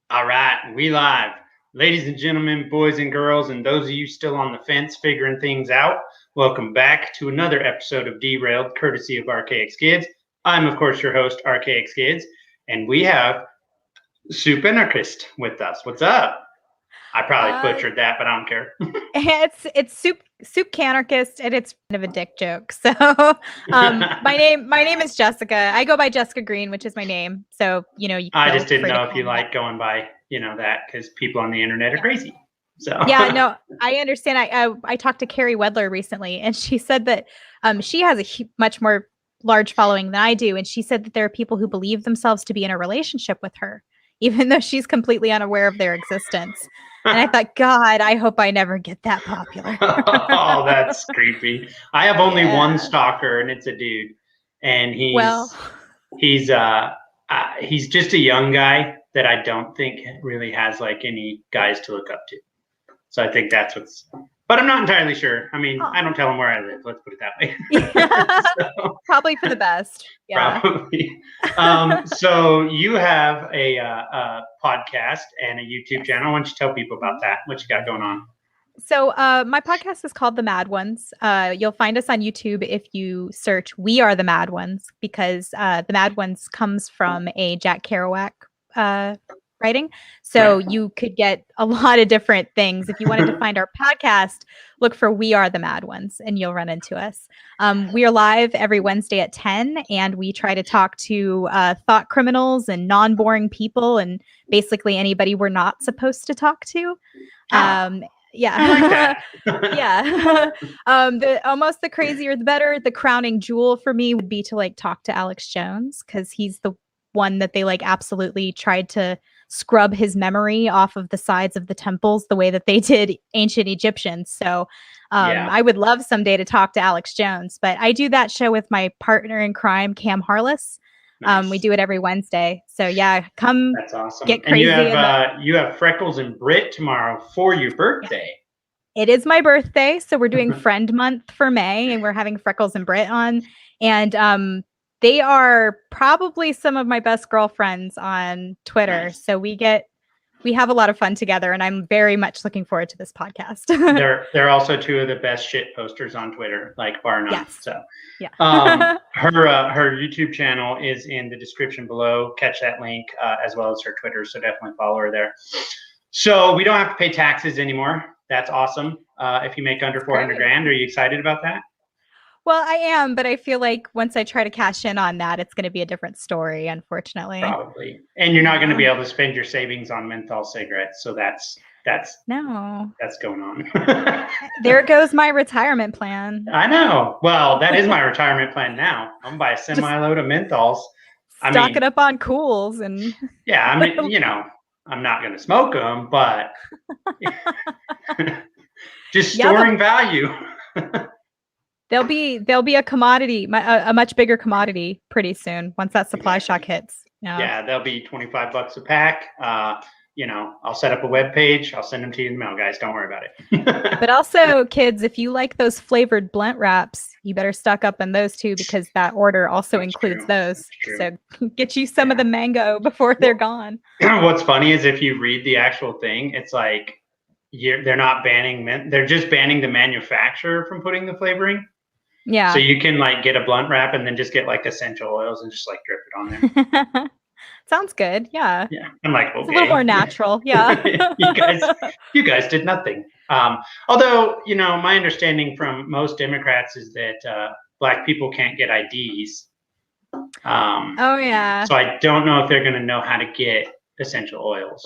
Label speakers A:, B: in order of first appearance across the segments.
A: All right, we live. Ladies and gentlemen, boys and girls, and those of you still on the fence figuring things out, welcome back to another episode of Derailed, courtesy of Arcaicskidz. I'm, of course, your host, Arcaicskidz, and we have Soup Anarchist with us. What's up? I probably butchered that, but I don't care.
B: It's soup canarchist, and it's kind of a dick joke. So my name is Jessica. I go by Jessica Green, which is my name. So you
A: I just didn't know if you like going by that, because people on the internet are crazy. So
B: yeah, no, I understand. I talked to Carrie Wedler recently, and she said that she has a much more large following than I do, and she said that there are people who believe themselves to be in a relationship with her, even though she's completely unaware of their existence. And I thought, God, I hope I never get that popular.
A: Oh, that's creepy. I have only one stalker, and it's a dude, and he's just a young guy that I don't think really has like any guys to look up to. So I think that's but I'm not entirely sure. I mean, I don't tell him where I live. Let's put it that way.
B: So, probably for the best. Yeah.
A: Probably. So you have a podcast and a YouTube channel. Why don't you tell people about that? What you got going on?
B: So my podcast is called The Mad Ones. You'll find us on YouTube if you search We Are the Mad Ones, because The Mad Ones comes from a Jack Kerouac writing. So you could get a lot of different things. If you wanted to find our podcast, look for We Are the Mad Ones and you'll run into us. We are live every Wednesday at 10, and we try to talk to thought criminals and non-boring people and basically anybody we're not supposed to talk to. Yeah. Yeah. Almost the crazier the better. The crowning jewel for me would be to like talk to Alex Jones, because he's the one that they like absolutely tried to scrub his memory off of the sides of the temples the way that they did ancient Egyptians. So I would love someday to talk to Alex Jones, but I do that show with my partner in crime, Cam Harless. Nice. We do it every Wednesday. So yeah, come. That's awesome. Get crazy.
A: And you have Freckles and Britt tomorrow for your birthday.
B: It is my birthday, so we're doing Friend Month for May, and we're having Freckles and Britt on, and they are probably some of my best girlfriends on Twitter. Nice. So we have a lot of fun together, and I'm very much looking forward to this podcast.
A: They're also two of the best shit posters on Twitter, like bar none.
B: Yes.
A: So
B: yeah.
A: her YouTube channel is in the description below. Catch that link, as well as her Twitter. So definitely follow her there. So we don't have to pay taxes anymore. That's awesome. If you make under 400 grand, are you excited about that?
B: Well, I am, but I feel like once I try to cash in on that, it's going to be a different story, unfortunately.
A: Probably. And you're not going to be able to spend your savings on menthol cigarettes. So that's going on.
B: There goes my retirement plan.
A: I know. Well, that is my retirement plan now. I'm going to buy a semi-load of menthols.
B: Stock it up on Cools. And
A: yeah, I mean, I'm not going to smoke them, but just storing value.
B: They'll be a commodity, a much bigger commodity pretty soon once that supply shock hits.
A: Yeah, they'll be $25 a pack. I'll set up a web page. I'll send them to you in the mail, guys. Don't worry about it.
B: But also, kids, if you like those flavored blunt wraps, you better stock up on those too, because that order also includes those. So get you some of the mango before they're gone.
A: What's funny is if you read the actual thing, it's like they're not banning they're just banning the manufacturer from putting the flavoring.
B: Yeah.
A: So you can like get a blunt wrap and then just get like essential oils and just like drip it on there.
B: Sounds good. Yeah.
A: Yeah. I'm like, okay.
B: It's a little more natural. Yeah.
A: you guys did nothing. Although, my understanding from most Democrats is that Black people can't get IDs.
B: Oh yeah.
A: So I don't know if they're going to know how to get essential oils.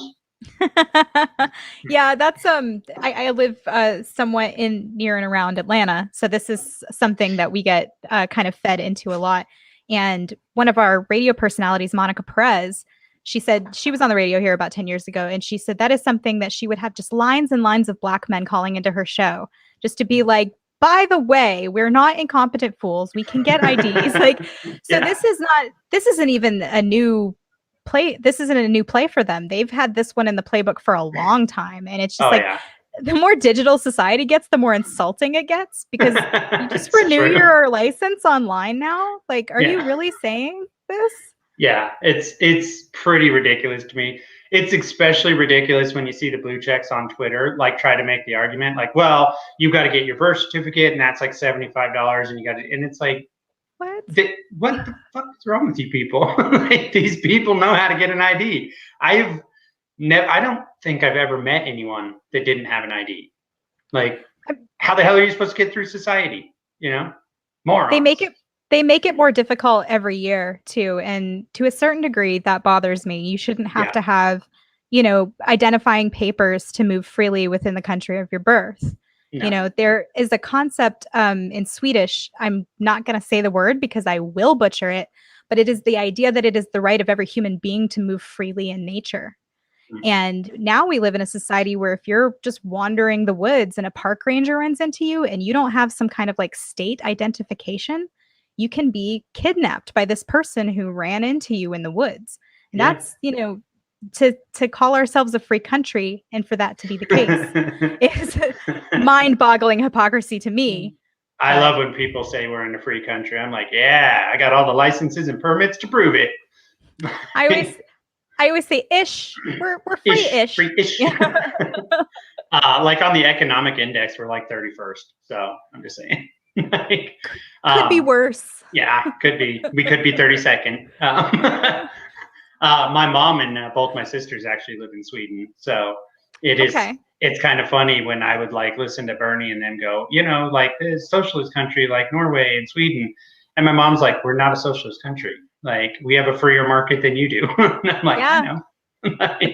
B: Yeah, that's I live somewhat near and around Atlanta, so this is something that we get kind of fed into a lot. And one of our radio personalities, Monica Perez, she said she was on the radio here about 10 years ago, and she said that is something that she would have just lines and lines of Black men calling into her show just to be like, by the way, we're not incompetent fools, we can get IDs. Like, so this isn't even a new play. This isn't a new play for them. They've had this one in the playbook for a long time, and it's just the more digital society gets, the more insulting it gets, because you just renew your license online now. Like, are you really saying this?
A: Yeah, it's pretty ridiculous to me. It's especially ridiculous when you see the blue checks on Twitter, like try to make the argument, like, well, you got to get your birth certificate, and that's like $75, and you got to, and it's like,
B: What?
A: what the fuck is wrong with you people? Like, these people know how to get an ID. I don't think I've ever met anyone that didn't have an ID. Like, how the hell are you supposed to get through society? You know, morons.
B: They make it more difficult every year too, and to a certain degree that bothers me. You shouldn't have to have, identifying papers to move freely within the country of your birth. No. There is a concept in Swedish. I'm not going to say the word because I will butcher it, but it is the idea that it is the right of every human being to move freely in nature. And now we live in a society where if you're just wandering the woods and a park ranger runs into you and you don't have some kind of like state identification, you can be kidnapped by this person who ran into you in the woods. And that's, to call ourselves a free country and for that to be the case is mind-boggling hypocrisy to me.
A: I love when people say we're in a free country. I'm like, yeah, I got all the licenses and permits to prove it.
B: I always say ish. We're free-ish.
A: Free-ish. Like on the economic index, we're like 31st. So I'm just saying. Like,
B: could be worse.
A: Yeah, could be. We could be 32nd. My mom and both my sisters actually live in Sweden, so it's kind of funny when I would like listen to Bernie and then go, like this socialist country like Norway and Sweden, and my mom's like, we're not a socialist country. Like, we have a freer market than you do. And I'm like, I know.
B: The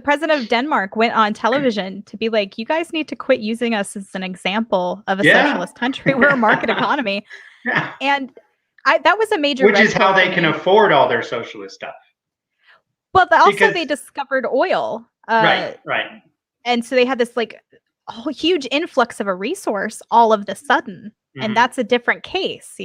B: president of Denmark went on television to be like, you guys need to quit using us as an example of a socialist country. We're a market economy. Yeah. And that was a major,
A: which is how they can afford all their socialist stuff.
B: Well, they discovered oil.
A: Right.
B: And so they had this like huge influx of a resource all of the sudden. And that's a different case,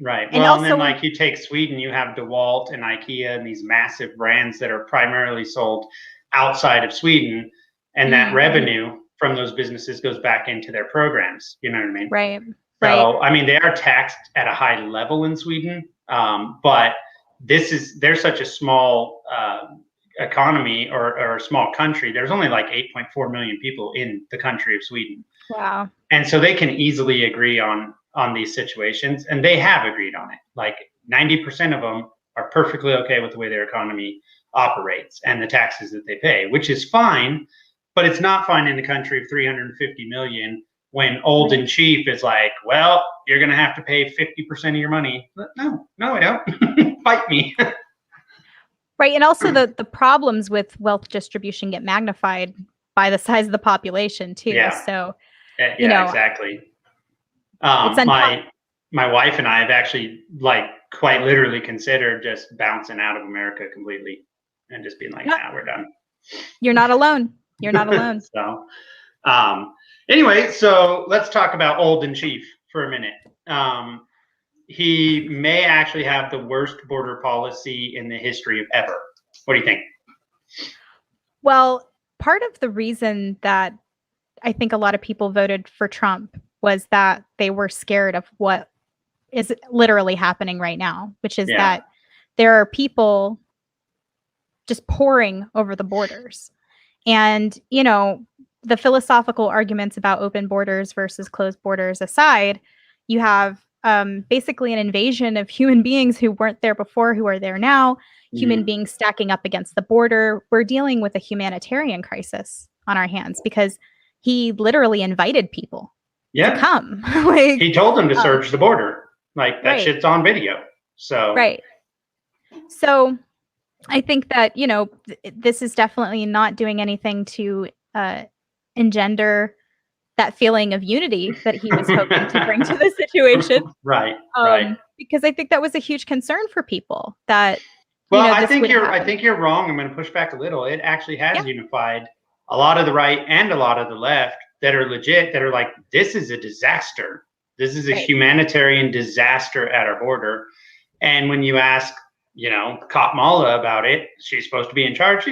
A: Right. Well, and then like you take Sweden, you have DeWalt and IKEA and these massive brands that are primarily sold outside of Sweden. And that revenue from those businesses goes back into their programs. You know what I mean?
B: Right.
A: So, I mean, they are taxed at a high level in Sweden, but they're such a small economy or a small country. There's only like 8.4 million people in the country of Sweden.
B: Wow.
A: And so they can easily agree on these situations, and they have agreed on it. Like 90% of them are perfectly okay with the way their economy operates and the taxes that they pay, which is fine, but it's not fine in a country of 350 million when Old and Chief is like, well, you're going to have to pay 50% of your money. No, I don't. Fight me.
B: Right. And also the problems with wealth distribution get magnified by the size of the population too.
A: Yeah.
B: So,
A: exactly. My wife and I have actually like quite literally considered just bouncing out of America completely and just being like, nah, we're done.
B: You're not alone. You're not alone.
A: So, anyway, so let's talk about Old and Chief for a minute. He may actually have the worst border policy in the history of ever. What do you think?
B: Well, part of the reason that I think a lot of people voted for Trump was that they were scared of what is literally happening right now, which is that there are people just pouring over the borders. And, the philosophical arguments about open borders versus closed borders aside, you have basically an invasion of human beings who weren't there before, who are there now, human beings stacking up against the border. We're dealing with a humanitarian crisis on our hands because he literally invited people to come. Like,
A: he told them to search the border. Like, that shit's on video. So
B: So I think that, this is definitely not doing anything to engender that feeling of unity that he was hoping to bring to the situation.
A: Right.
B: Because I think that was a huge concern for people that,
A: I think you're wrong. I'm going to push back a little. It actually has unified a lot of the right and a lot of the left that are legit, that are like, this is a disaster. This is a humanitarian disaster at our border. And when you ask, Kamala about it, she's supposed to be in charge. She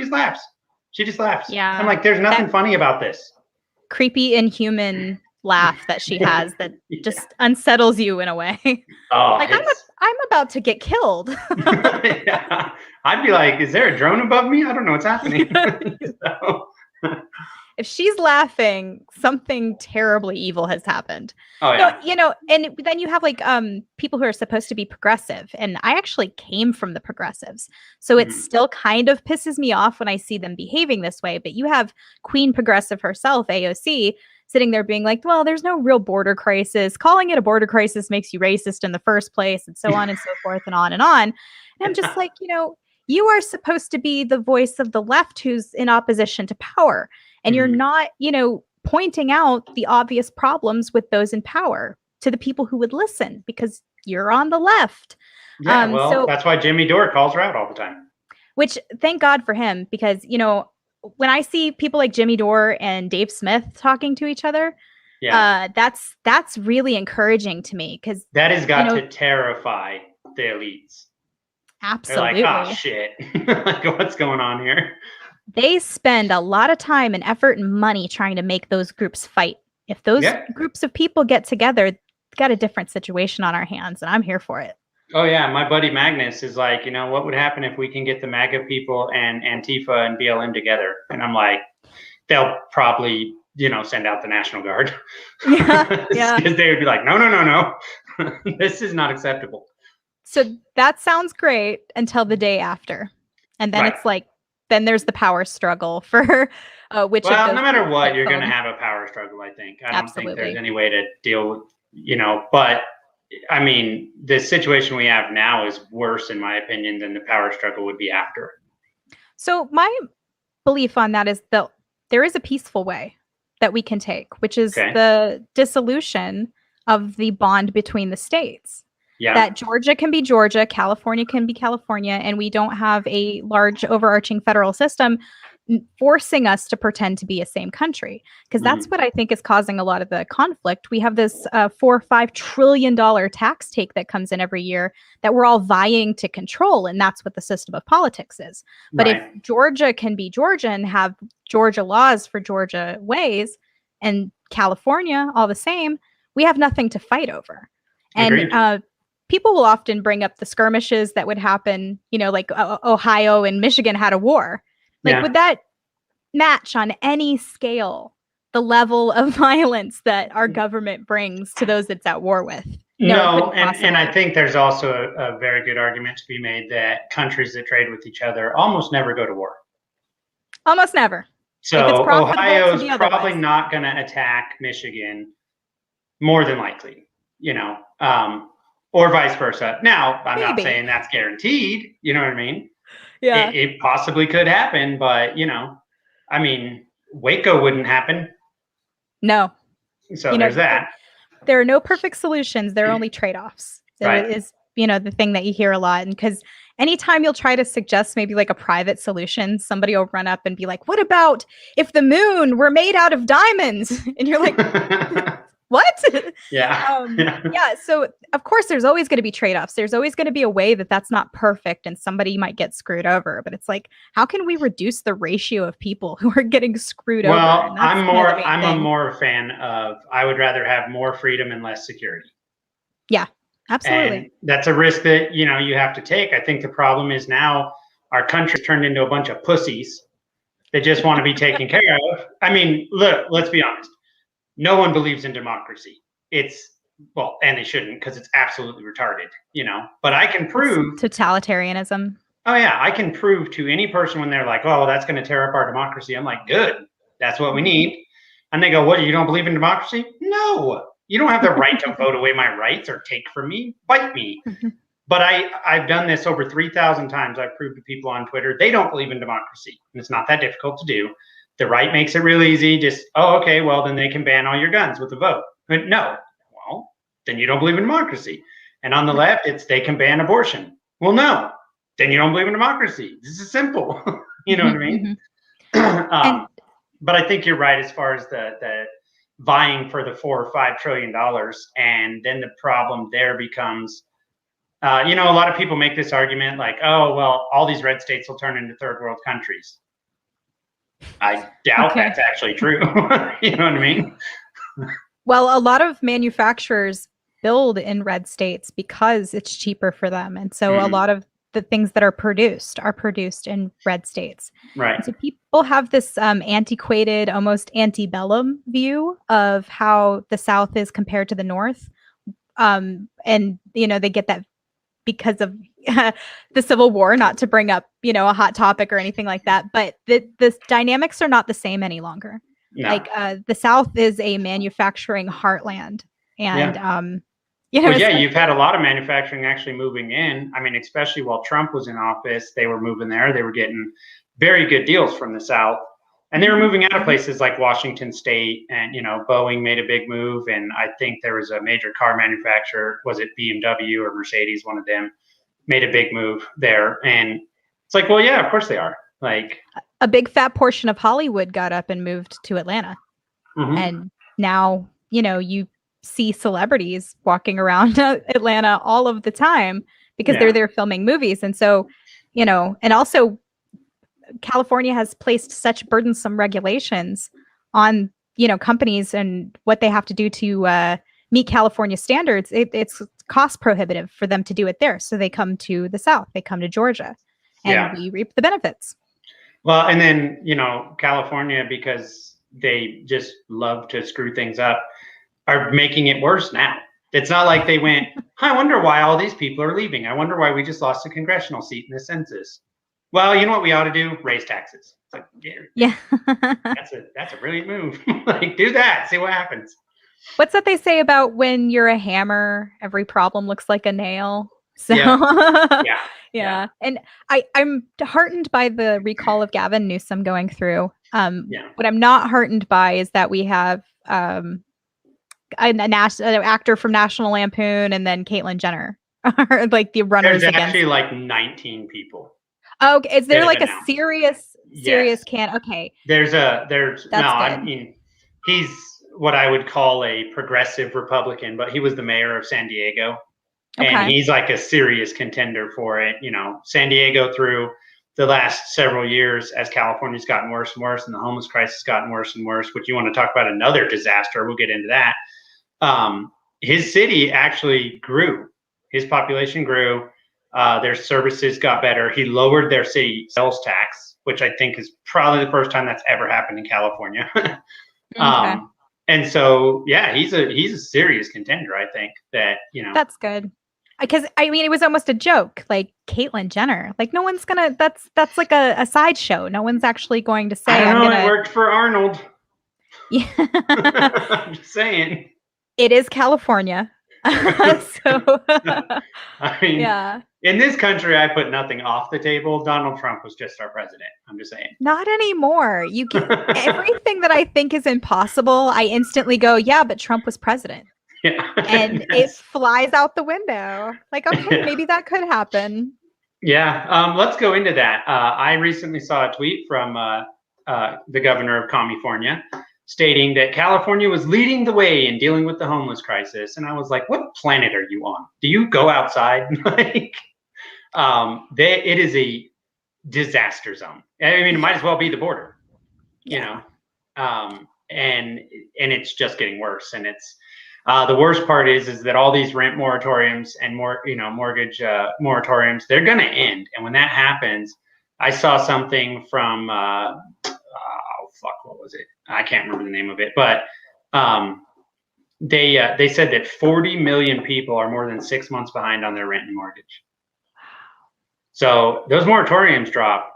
A: just laughs. Yeah. I'm like, there's nothing funny about this.
B: Creepy, inhuman laugh that she has that just unsettles you in a way.
A: Oh,
B: Like I'm about to get killed.
A: Yeah. I'd be like, is there a drone above me? I don't know what's happening. So,
B: If she's laughing, something terribly evil has happened.
A: oh
B: No,
A: yeah.
B: and then you have like people who are supposed to be progressive, and I actually came from the progressives. So it
A: Mhm.
B: still kind of pisses me off when I see them behaving this way, but you have Queen Progressive herself, AOC, sitting there being like, well, there's no real border crisis. Calling it a border crisis makes you racist in the first place, and so on and so forth and on and on. And I'm just like, you are supposed to be the voice of the left who's in opposition to power. And you're
A: Mhm.
B: not, pointing out the obvious problems with those in power to the people who would listen because you're on the left.
A: Yeah, well,
B: So,
A: that's why Jimmy Dore calls her out all the time.
B: which thank God for him, because, when I see people like Jimmy Dore and Dave Smith talking to each other,
A: Yeah.
B: that's really encouraging to me because,
A: That has got to terrify the elites. They're like,
B: absolutely.
A: oh shit. Like, what's going on here?
B: They spend a lot of time and effort and money trying to make those groups fight. If those groups of people get together, we've got a different situation on our hands, and I'm here for it.
A: Oh yeah, my buddy Magnus is like, what would happen if we can get the MAGA people and Antifa and BLM together? And I'm like, they'll probably, send out the National Guard.
B: Yeah.
A: Because they would be like, no. This is not acceptable.
B: So that sounds great until the day after. And then it's like, then there's the power struggle for which
A: well,
B: of those
A: no matter what, you're
B: phone.
A: going to have a power struggle, I think. I don't think
B: Absolutely.
A: there's any way to deal with, but I mean, the situation we have now is worse, in my opinion, than the power struggle would be after.
B: So my belief on that is that there is a peaceful way that we can take, which is the dissolution of the bond between the states.
A: Yeah.
B: That Georgia can be Georgia, California can be California, and we don't have a large overarching federal system forcing us to pretend to be a same country, because that's what I think is causing a lot of the conflict. We have this $4 or $5 trillion tax take that comes in every year that we're all vying to control, and that's what the system of politics is. But if Georgia can be Georgia and have Georgia laws for Georgia ways, and California all the same, we have nothing to fight over. And people will often bring up the skirmishes that would happen, like Ohio and Michigan had a war. Like, would that match on any scale the level of violence that our government brings to those it's at war with?
A: No, and I think there's also a very good argument to be made that countries that trade with each other almost never go to war.
B: Almost never.
A: So Ohio's probably not going to attack Michigan, more than likely, or vice versa. Now, I'm not saying that's guaranteed. You know what I mean?
B: Yeah.
A: It possibly could happen, but, I mean, Waco wouldn't happen.
B: No.
A: So there's that.
B: There are no perfect solutions. There are only trade-offs. That is, the thing that you hear a lot. And because anytime you'll try to suggest maybe like a private solution, somebody will run up and be like, what about if the moon were made out of diamonds? And you're like, what?
A: Yeah.
B: So of course there's always going to be trade-offs. There's always going to be a way that's not perfect and somebody might get screwed over, but it's like, how can we reduce the ratio of people who are getting screwed over?
A: Well, I'm a more fan of, I would rather have more freedom and less security.
B: Yeah, absolutely.
A: And that's a risk that, you have to take. I think the problem is now our country's turned into a bunch of pussies that just want to be taken care of. I mean, look, let's be honest. No one believes in democracy. And they shouldn't, because it's absolutely retarded, but I can prove
B: totalitarianism.
A: Oh yeah. I can prove to any person when they're like, oh, that's going to tear up our democracy. I'm like, good. That's what we need. And they go, what, you don't believe in democracy? No, you don't have the right to vote away my rights or take from me, bite me. But I've done this over 3,000 times. I've proved to people on Twitter, they don't believe in democracy. And it's not that difficult to do. The right makes it real easy. Just, okay, well, then they can ban all your guns with a vote. But no, well, then you don't believe in democracy. And on the left, it's they can ban abortion. Well, no, then you don't believe in democracy. This is simple. You know what I mean? But I think you're right as far as the vying for the $4 or $5 trillion. And then the problem there becomes, a lot of people make this argument like, oh, well, all these red states will turn into third world countries. I doubt that's actually true. You know what I mean?
B: Well, a lot of manufacturers build in red states because it's cheaper for them. And so a lot of the things that are produced in red states.
A: Right.
B: And so people have this antiquated, almost antebellum view of how the South is compared to the North. And, they get that because of the Civil War, not to bring up, a hot topic or anything like that. But the dynamics are not the same any longer.
A: No.
B: Like the South is a manufacturing heartland. And,
A: well, yeah, you've had a lot of manufacturing actually moving in. I mean, especially while Trump was in office, they were moving there. They were getting very good deals from the South. And they were moving out of places like Washington State, and, Boeing made a big move. And I think there was a major car manufacturer, was it BMW or Mercedes, one of them, made a big move there. And it's like, well, yeah, of course they are. Like
B: a big fat portion of Hollywood got up and moved to Atlanta. And now, you see celebrities walking around Atlanta all of the time because they're there filming movies. And so, and also California has placed such burdensome regulations on, companies and what they have to do to meet California standards. It's cost prohibitive for them to do it there. So they come to the South, they come to Georgia, and we reap the benefits.
A: Well, and then, California, because they just love to screw things up, are making it worse now. It's not like they went, I wonder why all these people are leaving. I wonder why we just lost a congressional seat in the census. Well, you know what we ought to do? Raise taxes. It's like,
B: yeah.
A: that's a brilliant move. Like, do that. See what happens.
B: What's that they say about when you're a hammer, every problem looks like a nail? So yeah. And I'm heartened by the recall of Gavin Newsom going through. What I'm not heartened by is that we have an actor from National Lampoon and then Caitlyn Jenner are like the runners.
A: There's actually like 19 people.
B: Oh, is there like a serious can? Okay.
A: I mean, he's what I would call a progressive Republican, but he was the mayor of San Diego. And he's like a serious contender for it. San Diego, through the last several years, as California's gotten worse and worse and the homeless crisis has gotten worse and worse, which you want to talk about another disaster, we'll get into that. His city actually grew. His population grew. Their services got better. He lowered their city sales tax, which I think is probably the first time that's ever happened in California. And so, yeah, he's a serious contender. I think that,
B: that's good. Because I mean, it was almost a joke, like Caitlyn Jenner. Like, no one's gonna. That's like a sideshow. No one's actually going to say.
A: I don't know. It worked for Arnold.
B: Yeah,
A: I'm just saying.
B: It is California, so
A: I mean, in this country, I put nothing off the table. Donald Trump was just our president. I'm just saying.
B: Not anymore. You can everything that I think is impossible. I instantly go, yeah, but Trump was president.
A: Yeah.
B: And it flies out the window. Like, okay, maybe that could happen.
A: Yeah. Let's go into that. I recently saw a tweet from the governor of California stating that California was leading the way in dealing with the homeless crisis. And I was like, what planet are you on? Do you go outside? Like, it is a disaster zone. I mean, it might as well be the border, and it's just getting worse. And it's, the worst part is that all these rent moratoriums and mortgage moratoriums, they're going to end. And when that happens, I saw something from, what was it? I can't remember the name of it, but they said that 40 million people are more than 6 months behind on their rent and mortgage. So those moratoriums drop.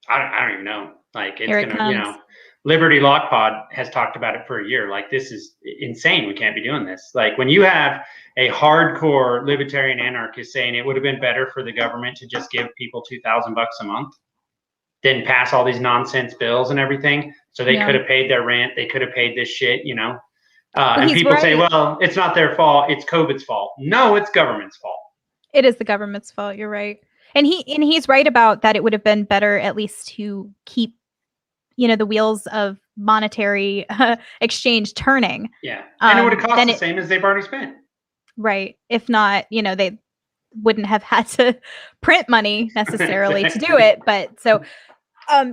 A: I don't even know. Like, it's gonna, Liberty Lock Pod has talked about it for a year. Like, this is insane. We can't be doing this. Like, when you have a hardcore libertarian anarchist saying it would have been better for the government to just give people $2,000 a month than pass all these nonsense bills and everything, so they could have paid their rent, they could have paid this shit, and people say, well, it's not their fault, it's COVID's fault. No, it's government's fault.
B: It is the government's fault. You're right. And he's right about that. It would have been better at least to keep the wheels of monetary exchange turning.
A: Yeah. And it would have cost the same as they've already spent.
B: Right. If not, they wouldn't have had to print money necessarily to do it. But so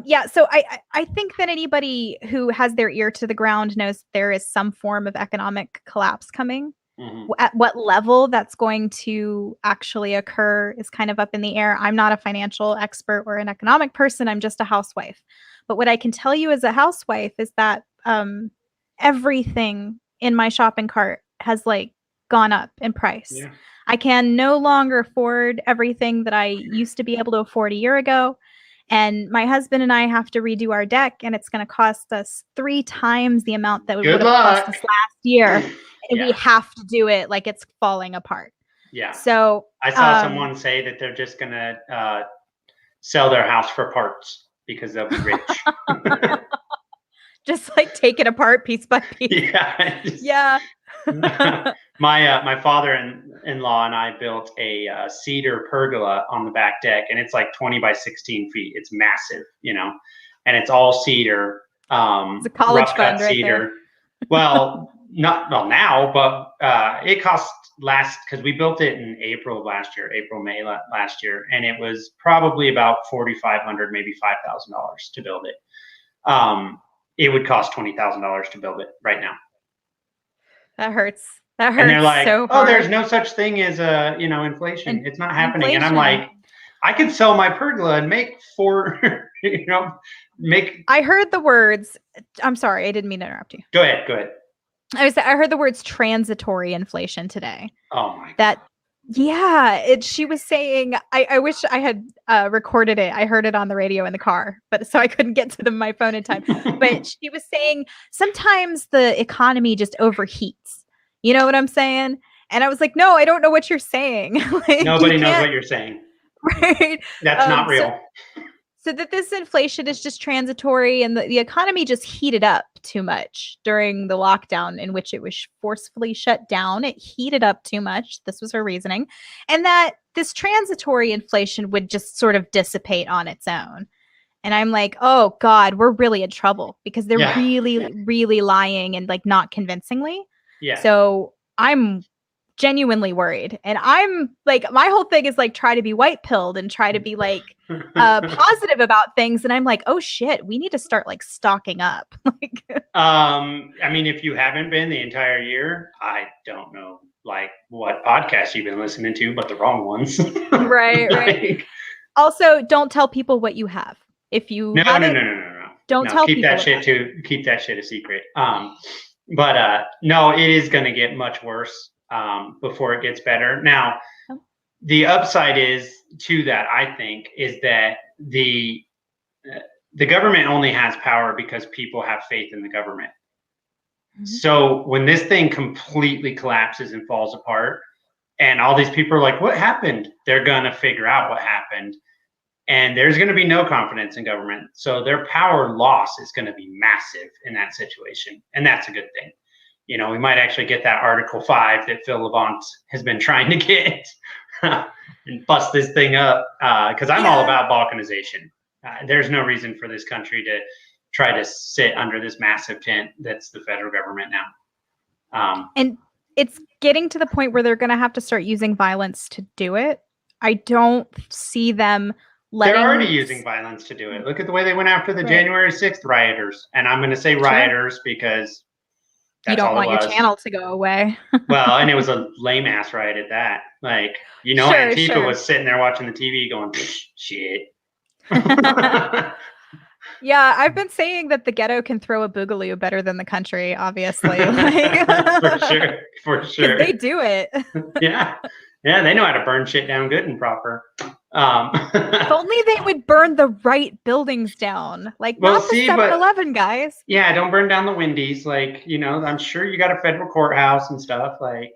B: Yeah, so I think that anybody who has their ear to the ground knows there is some form of economic collapse coming.
A: Mhm.
B: At what level that's going to actually occur is kind of up in the air. I'm not a financial expert or an economic person. I'm just a housewife. But what I can tell you as a housewife is that everything in my shopping cart has like gone up in price.
A: Yeah.
B: I can no longer afford everything that I used to be able to afford a year ago. And my husband and I have to redo our deck, and it's going to cost us 3 times the amount that it
A: Good
B: would have cost
A: luck.
B: us last year. And we
A: Yeah.
B: have to do it like it's falling apart.
A: Yeah.
B: So
A: I saw someone say that they're just gonna sell their house for parts because they'll be rich.
B: just like take it apart piece by piece.
A: Yeah.
B: Yeah.
A: My father-in-law and I built a cedar pergola on the back deck, and it's like 20 by 16 feet. It's massive, and it's all cedar,
B: It's a college
A: rough
B: fund
A: cut
B: right
A: cedar.
B: there.
A: Well, not well now, but it cost because we built it in April of last year, May last year, and it was probably about $4,500, maybe $5,000 to build it. It would cost $20,000 to build it right now.
B: That hurts. That hurts.
A: And they're like,
B: so
A: "Oh,
B: hard.
A: there's no such thing as inflation. It's not happening." And I'm
B: Inflation.
A: like, I could sell my pergola and make
B: I heard the words. I'm sorry, I didn't mean to interrupt you.
A: Go ahead.
B: I heard the words transitory inflation today.
A: Oh my
B: God. Yeah, she was saying, I wish I had recorded it. I heard it on the radio in the car, but so I couldn't get to my phone in time. But she was saying sometimes the economy just overheats. You know what I'm saying? And I was like, no, I don't know what you're saying. Like,
A: Nobody knows what you're saying.
B: Right?
A: That's not real.
B: So that this inflation is just transitory, and the economy just heated up too much during the lockdown in which it was forcefully shut down. It heated up too much. This was her reasoning. And that this transitory inflation would just sort of dissipate on its own. And I'm like, oh God, we're really in trouble because they're really, really lying and like not convincingly.
A: Yeah.
B: So I'm genuinely worried. And I'm like, my whole thing is like try to be white pilled and try to be like positive about things. And I'm like, oh shit, we need to start like stocking up. Like,
A: I mean, if you haven't been the entire year, I don't know like what podcasts you've been listening to, but the wrong ones.
B: Right, right. Also, don't tell people what you have. If you
A: no.
B: Don't tell
A: keep
B: people
A: that shit keep that shit a secret. But no, it is going to get much worse before it gets better. Now, the upside is to that, I think, is that the government only has power because people have faith in the government. Mm-hmm. So when this thing completely collapses and falls apart, and all these people are like, "What happened?" They're gonna figure out what happened, and there's going to be no confidence in government. So their power loss is going to be massive in that situation, and that's a good thing. We might actually get that Article 5 that Phil Levant has been trying to get and bust this thing up because I'm all about balkanization. There's no reason for this country to try to sit under this massive tent that's the federal government now.
B: And it's getting to the point where they're going to have to start using violence to do it. I don't see them letting...
A: They're already using violence to do it. Look at the way they went after the January 6th rioters. And I'm going to say rioters because that's
B: you don't want your channel to go away.
A: Well, and it was a lame ass riot at that. Like, Antifa was sitting there watching the TV going, shit.
B: Yeah, I've been saying that the ghetto can throw a boogaloo better than the country, obviously.
A: For sure.
B: They do it.
A: Yeah, they know how to burn shit down good and proper.
B: If only they would burn the right buildings down, like not the 7-Eleven guys.
A: Yeah, don't burn down the Wendy's. Like, I'm sure you got a federal courthouse and stuff. Like,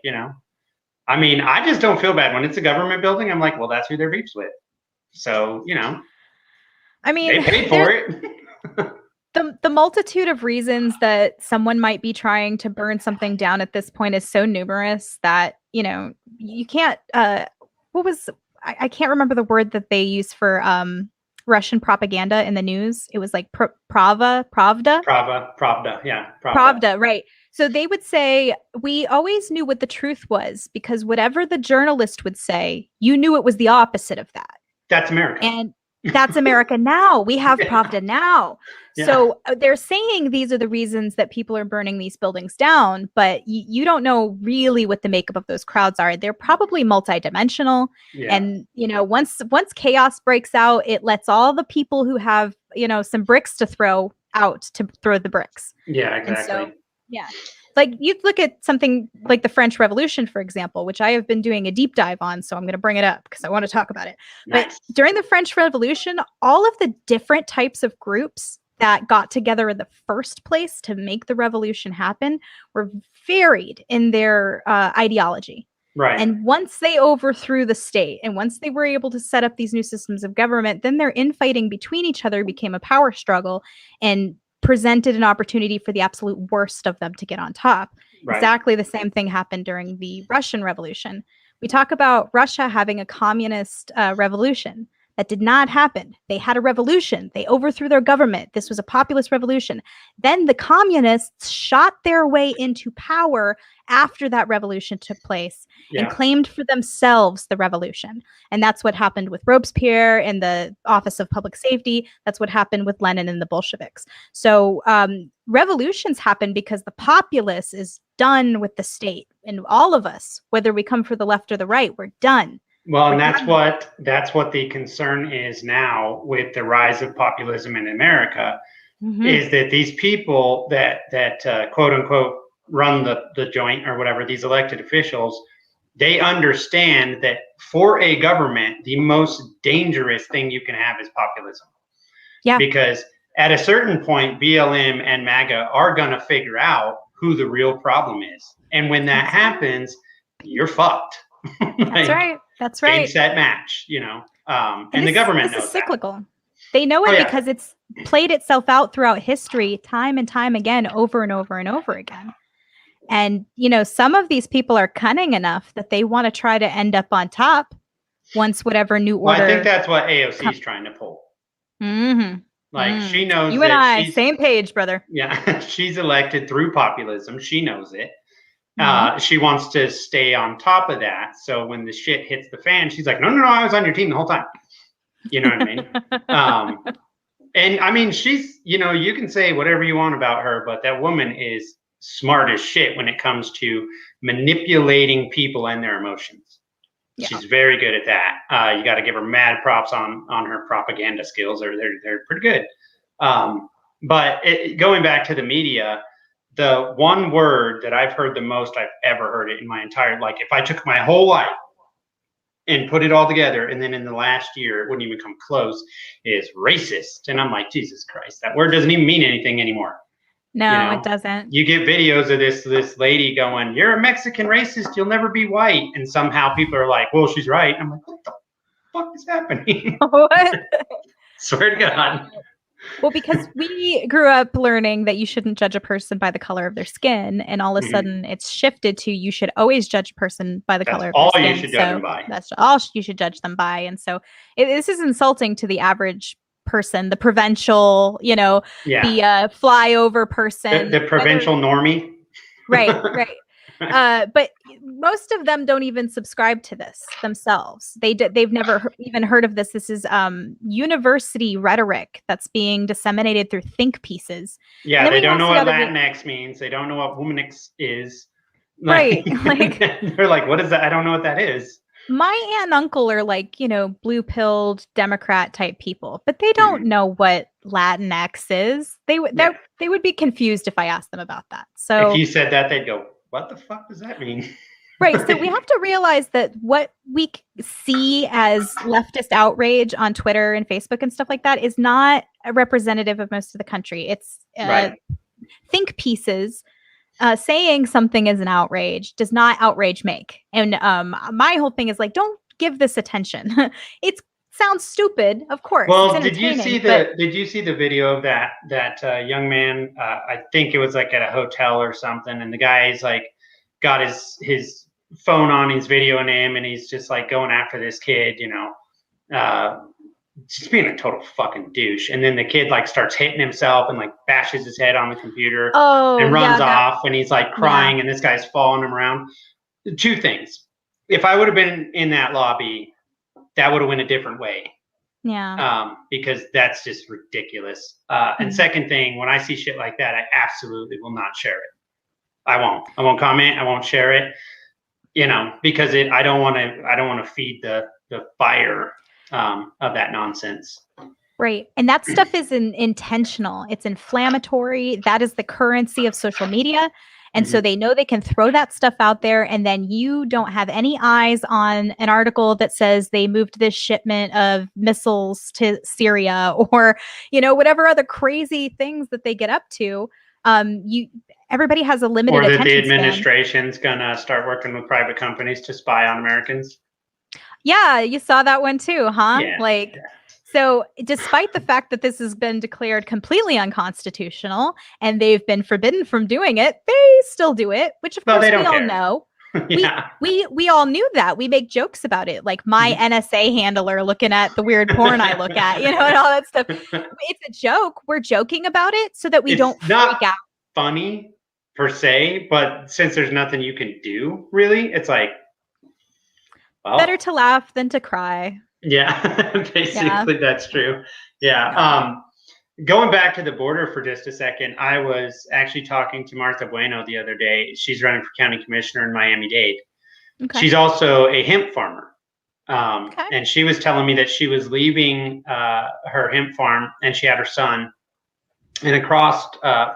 A: I mean, I just don't feel bad when it's a government building. I'm like, well, that's who their beef's with. So,
B: I mean,
A: they paid for it.
B: The multitude of reasons that someone might be trying to burn something down at this point is so numerous that, you can't, I can't remember the word that they use for Russian propaganda in the news. It was like Pravda, yeah. Pravda, right. So they would say, we always knew what the truth was because whatever the journalist would say, you knew it was the opposite of that.
A: That's America.
B: And That's America now. We have
A: Yeah.
B: Pravda now.
A: Yeah.
B: So they're saying these are the reasons that people are burning these buildings down, but you don't know really what the makeup of those crowds are. They're probably multidimensional.
A: Yeah.
B: And, once chaos breaks out, it lets all the people who have, some bricks to throw out to throw the bricks.
A: Yeah,
B: And
A: exactly.
B: so, yeah. Like you look at something like the French Revolution, for example, which I have been doing a deep dive on. So I'm going to bring it up because I want to talk about it.
A: Nice.
B: But during the French Revolution, all of the different types of groups that got together in the first place to make the revolution happen were varied in their ideology.
A: Right.
B: And once they overthrew the state and once they were able to set up these new systems of government, then their infighting between each other became a power struggle and presented an opportunity for the absolute worst of them to get on top.
A: Right.
B: Exactly the same thing happened during the Russian Revolution. We talk about Russia having a communist revolution. That did not happen. They had a revolution. They overthrew their government. This was a populist revolution. Then the communists shot their way into power after that revolution took place and claimed for themselves the revolution. And that's what happened with Robespierre and the Office of Public Safety. That's what happened with Lenin and the Bolsheviks. So revolutions happen because the populace is done with the state. And all of us, whether we come from the left or the right, we're done.
A: Well, and that's what the concern is now with the rise of populism in America, is that these people that quote unquote run the joint or whatever, these elected officials, they understand that for a government, the most dangerous thing you can have is populism.
B: Yeah.
A: Because at a certain point, BLM and MAGA are going to figure out who the real problem is. And when that happens, you're fucked.
B: That's right. That's right.
A: Game, set, match, and the government knows
B: cyclical. That. They know it because it's played itself out throughout history time and time again, over and over and over again. And, some of these people are cunning enough that they want to try to end up on top once whatever new order.
A: Well, I think that's what AOC is trying to pull. Like she knows.
B: You and I, same page, brother.
A: Yeah, she's elected through populism. She knows it. She wants to stay on top of that. So when the shit hits the fan, she's like, no, I was on your team the whole time. You know what I mean? And I mean, she's, you can say whatever you want about her, but that woman is smart as shit when it comes to manipulating people and their emotions. Yeah. She's very good at that. You got to give her mad props on her propaganda skills. They're pretty good. But going back to the media, the one word that I've heard the most I've ever heard it in my entire, like if I took my whole life and put it all together, and then in the last year, it wouldn't even come close, is racist. And I'm like, Jesus Christ, that word doesn't even mean anything anymore.
B: No, it doesn't.
A: You get videos of this lady going, you're a Mexican racist, you'll never be white. And somehow people are like, well, she's right. I'm like, what the fuck is happening?
B: What?
A: Swear to God.
B: Well, because we grew up learning that you shouldn't judge a person by the color of their skin, and all of a sudden it's shifted to you should always judge a person by the color of their skin.
A: All you should judge them by.
B: That's all you should judge them by. And so this is insulting to the average person, the provincial, the flyover person,
A: the provincial normie.
B: Right. But most of them don't even subscribe to this themselves. They've never even heard of this. This is university rhetoric that's being disseminated through think pieces.
A: Yeah, they don't know what Latinx means. They don't know what womanix is.
B: Right.
A: They're like, what is that? I don't know what that is.
B: My aunt and uncle are like, blue-pilled Democrat type people, but they don't know what Latinx is. They would be confused if I asked them about that. So
A: if you said that, they'd go, what the fuck does that mean?
B: Right. So we have to realize that what we see as leftist outrage on Twitter and Facebook and stuff like that is not a representative of most of the country. It's think pieces saying something is an outrage does not outrage make. And my whole thing is like, don't give this attention. It sounds stupid, of course.
A: Well, did you see the video of that young man? I think it was like at a hotel or something, and the guy's like got his phone on, he's videoing him, and he's just like going after this kid, just being a total fucking douche. And then the kid like starts hitting himself and like bashes his head on the computer and runs off, and he's like crying, and this guy's following him around. Two things. If I would have been in that lobby, that would have went a different way. Because that's just ridiculous. And second thing, when I see shit like that, I absolutely will not share it. I won't comment. I won't share it. Because I don't want to feed the fire of that nonsense.
B: Right. And that stuff is intentional. It's inflammatory. That is the currency of social media. And so they know they can throw that stuff out there, and then you don't have any eyes on an article that says they moved this shipment of missiles to Syria, or, whatever other crazy things that they get up to. Everybody has a limited attention span. Or that
A: the administration's gonna start working with private companies to spy on Americans.
B: Yeah, you saw that one too, huh? Yeah. So despite the fact that this has been declared completely unconstitutional and they've been forbidden from doing it, they still do it, which of course we all know. Yeah. We all knew that. We make jokes about it, like my NSA handler looking at the weird porn I look at, and all that stuff. It's a joke. We're joking about it so that we don't freak out.
A: Funny per se, but since there's nothing you can do, really, it's like, well,
B: better to laugh than to cry.
A: Yeah, basically that's true. Yeah. Going back to the border for just a second, I was actually talking to Martha Bueno the other day. She's running for county commissioner in Miami-Dade. Okay. She's also a hemp farmer. And she was telling me that she was leaving her hemp farm, and she had her son. And across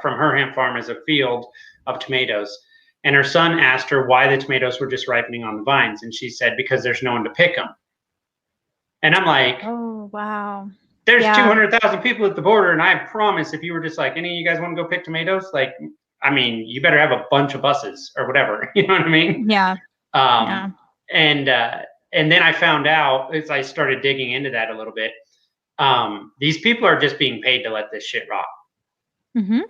A: from her hemp farm is a field of tomatoes. And her son asked her why the tomatoes were just ripening on the vines. And she said, because there's no one to pick them. And I'm like,
B: oh, wow.
A: There's 200,000 people at the border. And I promise if you were just like, any of you guys want to go pick tomatoes? Like, I mean, you better have a bunch of buses or whatever. You know what I mean?
B: Yeah.
A: And then I found out, as I started digging into that a little bit, these people are just being paid to let this shit rot.
B: Mm-hmm.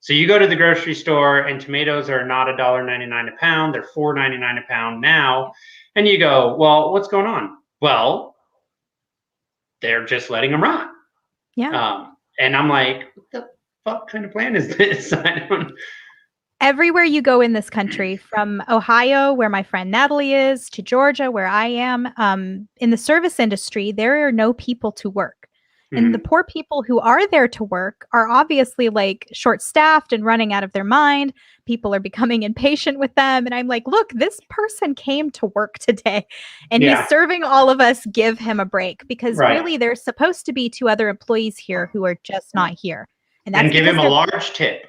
A: So you go to the grocery store and tomatoes are not $1.99 a pound. They're $4.99 a pound now. And you go, well, what's going on? Well, they're just letting them rot.
B: Yeah.
A: And I'm like, what the fuck kind of plan is this? I don't.
B: Everywhere you go in this country, from Ohio, where my friend Natalie is, to Georgia, where I am, in the service industry, there are no people to work. And the poor people who are there to work are obviously like short-staffed and running out of their mind. People are becoming impatient with them. And I'm like, look, this person came to work today and he's serving all of us. Give him a break, because really there's supposed to be 2 other employees here who are just not here.
A: And give him a large tip.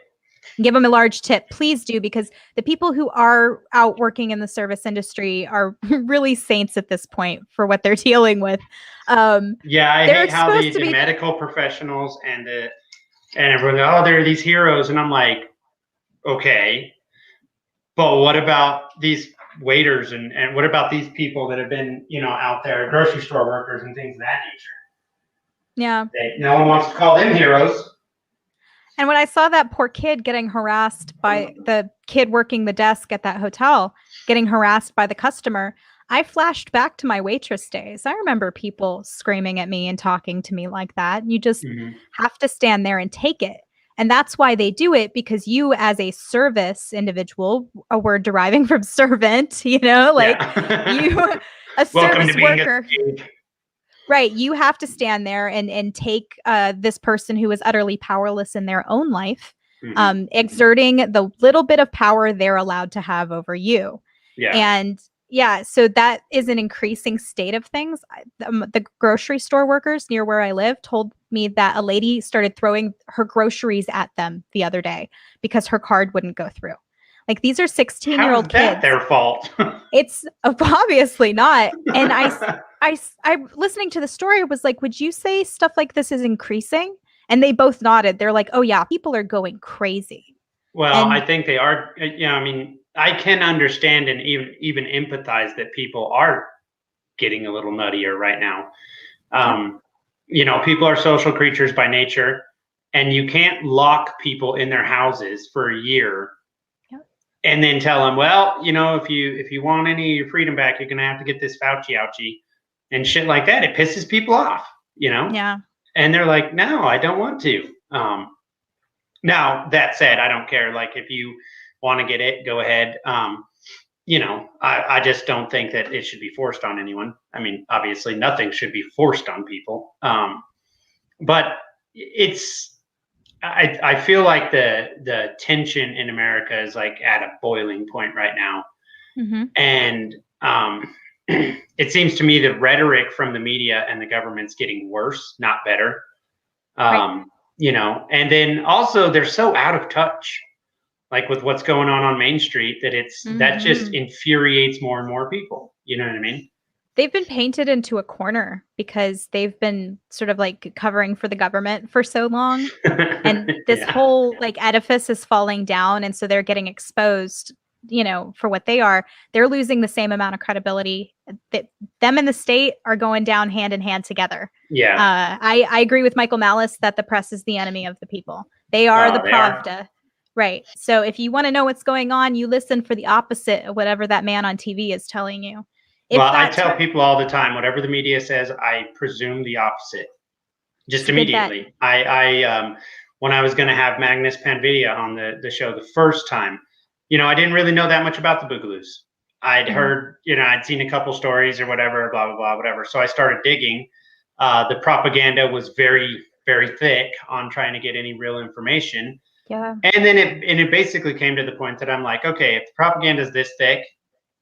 B: Give them a large tip. Please do, because the people who are out working in the service industry are really saints at this point for what they're dealing with.
A: I hate how the medical professionals and everyone, oh, they're these heroes. And I'm like, okay, but what about these waiters and what about these people that have been, out there, grocery store workers and things of that nature?
B: Yeah.
A: No one wants to call them heroes.
B: And when I saw that poor kid getting harassed by the kid working the desk at that hotel, getting harassed by the customer, I flashed back to my waitress days. I remember people screaming at me and talking to me like that. You just have to stand there and take it. And that's why they do it, because you, as a service individual, a word deriving from servant, you, a service worker. Right. You have to stand there and take this person who is utterly powerless in their own life, exerting the little bit of power they're allowed to have over you.
A: Yeah.
B: And so that is an increasing state of things. The grocery store workers near where I live told me that a lady started throwing her groceries at them the other day because her card wouldn't go through. Like, these are 16-year-old kids.
A: How's that their fault?
B: It's obviously not. And I'm listening to the story, was like, would you say stuff like this is increasing? And they both nodded. They're like, oh yeah, people are going crazy.
A: Well, I think they are. I mean, I can understand and even empathize that people are getting a little nuttier right now. People are social creatures by nature, and you can't lock people in their houses for a year and then tell them, well, if you want any of your freedom back, you're going to have to get this Fauci ouchie and shit like that. It pisses people off,
B: Yeah.
A: And they're like, no, I don't want to. Now, that said, I don't care. Like, if you want to get it, go ahead. I just don't think that it should be forced on anyone. I mean, obviously, nothing should be forced on people. But I feel like the tension in America is like at a boiling point right now.
B: Mm-hmm.
A: And it seems to me the rhetoric from the media and the government's getting worse, not better.
B: Right.
A: And then also they're so out of touch, like with what's going on Main Street, that that just infuriates more and more people. You know what I mean?
B: They've been painted into a corner because they've been sort of like covering for the government for so long. And this whole like edifice is falling down. And so they're getting exposed, for what they are. They're losing the same amount of credibility. That them and the state are going down hand in hand together.
A: Yeah.
B: I agree with Michael Malice that the press is the enemy of the people. They are the Pravda. Right. So if you want to know what's going on, you listen for the opposite of whatever that man on TV is telling you.
A: I tell people all the time, whatever the media says, I presume the opposite. Just immediately. I when I was going to have Magnus Panvidia on the show the first time, I didn't really know that much about the Boogaloos. I'd heard, I'd seen a couple stories or whatever, blah, blah, blah, whatever. So I started digging. The propaganda was very, very thick on trying to get any real information.
B: Yeah.
A: And then it basically came to the point that I'm like, okay, if the propaganda is this thick,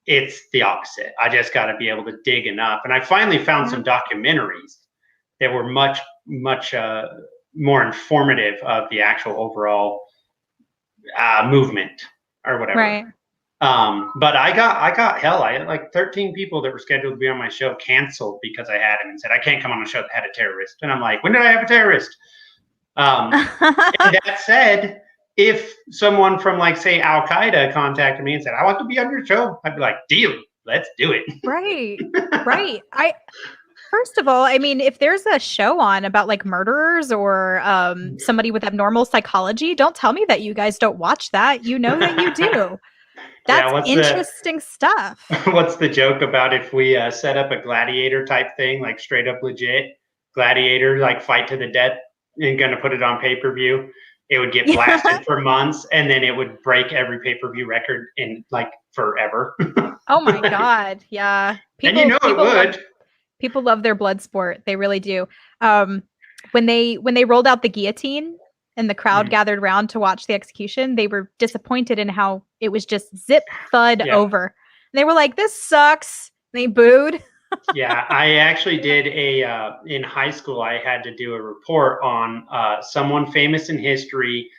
A: it's the opposite. I just got to be able to dig enough. And I finally found some documentaries that were much, much more informative of the actual overall movement or whatever.
B: Right.
A: But I got hell. I had like 13 people that were scheduled to be on my show canceled because I had him and said, I can't come on a show that had a terrorist. And I'm like, when did I have a terrorist? And that said, if someone from like, say, Al-Qaeda contacted me and said, I want to be on your show, I'd be like, deal, let's do it.
B: Right. Right. First of all, I mean, if there's a show on about like murderers or somebody with abnormal psychology, don't tell me that you guys don't watch that. You know that you do. That's interesting stuff.
A: What's the joke about if we set up a gladiator type thing, like straight up legit gladiator, like fight to the death and going to put it on pay-per-view? It would get blasted for months, and then it would break every pay-per-view record in like forever.
B: Oh my God. Yeah.
A: And it would.
B: People love their blood sport. They really do. When they rolled out the guillotine and the crowd gathered around to watch the execution, they were disappointed in how it was just zip thud over. And they were like, this sucks. And they booed.
A: Yeah, I actually did in high school, I had to do a report on someone famous in history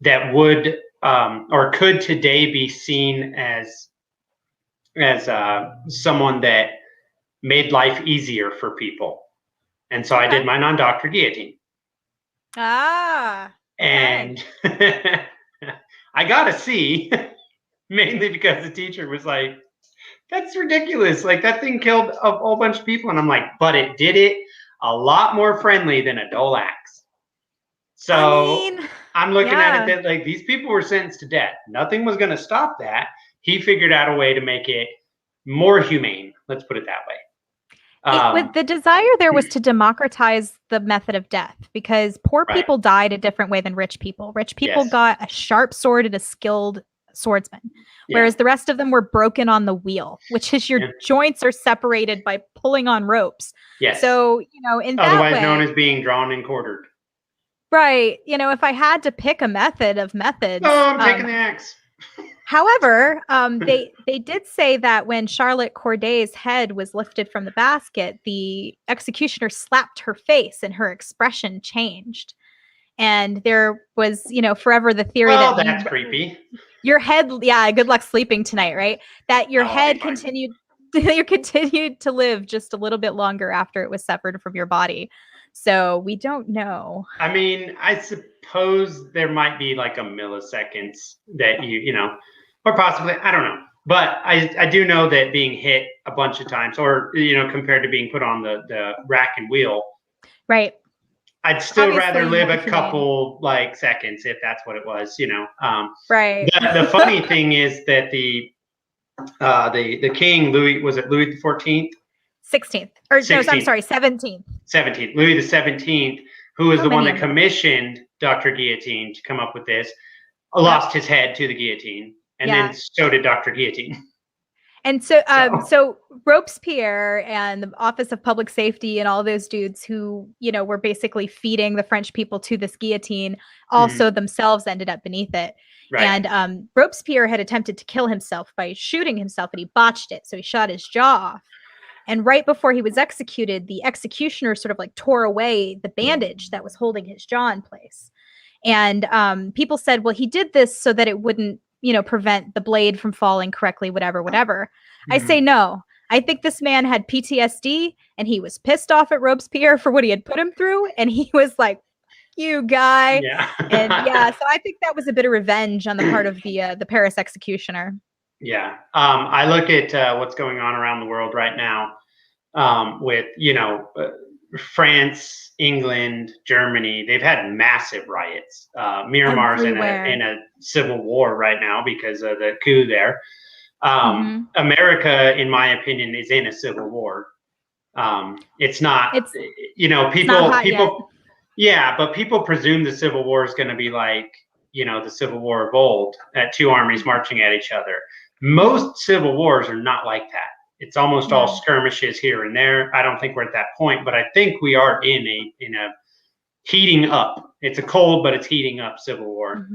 A: that would or could today be seen as someone that made life easier for people. And so I did mine on Dr. Guillotine. And I got a C, mainly because the teacher was like, that's ridiculous. Like, that thing killed a whole bunch of people. And I'm like, but it did it a lot more friendly than a dull axe. So I'm looking at it that like these people were sentenced to death. Nothing was going to stop that. He figured out a way to make it more humane. Let's put it that way.
B: With the desire there was to democratize the method of death because poor people died a different way than rich people. Rich people got a sharp sword and a skilled swordsman, whereas the rest of them were broken on the wheel, which is your joints are separated by pulling on ropes.
A: Yes.
B: So, in that
A: otherwise
B: way,
A: known as being drawn and quartered.
B: Right. If I had to pick a method of methods.
A: Oh, I'm taking the axe.
B: However, they did say that when Charlotte Corday's head was lifted from the basket, the executioner slapped her face and her expression changed. And there was, forever the theory
A: that's creepy.
B: Your head, good luck sleeping tonight, right? That your head continued to live just a little bit longer after it was severed from your body. So we don't know.
A: I mean, I suppose there might be like a milliseconds that or possibly, I don't know. But I do know that being hit a bunch of times or, compared to being put on the rack and wheel.
B: Right.
A: I'd still rather live a couple like seconds if that's what it was,
B: Right.
A: The funny thing is that the king, Louis, was it Louis the 14th?
B: 16th. Or
A: 16th.
B: No, I'm sorry, 17th.
A: 17th. Louis the 17th, who was the one that commissioned Dr. Guillotine to come up with this, lost his head to the guillotine. And then so did Dr. Guillotine.
B: And so Robespierre and the Office of Public Safety and all those dudes who, were basically feeding the French people to this guillotine also themselves ended up beneath it.
A: Right.
B: And Robespierre had attempted to kill himself by shooting himself, and he botched it. So he shot his jaw off. And right before he was executed, the executioner sort of like tore away the bandage that was holding his jaw in place. And people said, well, he did this so that it wouldn't, prevent the blade from falling correctly, whatever. I say no. I think this man had PTSD and he was pissed off at Robespierre for what he had put him through. And he was like, you guy.
A: Yeah.
B: And yeah, so I think that was a bit of revenge on the part of the Paris executioner.
A: Yeah. I look at what's going on around the world right now with, France, England, Germany. They've had massive riots. Myanmar's in a civil war right now because of the coup there. America, in my opinion, is in a civil war. It's not, people, yeah, but people presume the Civil War is going to be like, the Civil War of old, at two armies marching at each other. Most civil wars are not like that. It's almost all skirmishes here and there. I don't think we're at that point, but I think we are in a heating up. It's a cold, but it's heating up civil war,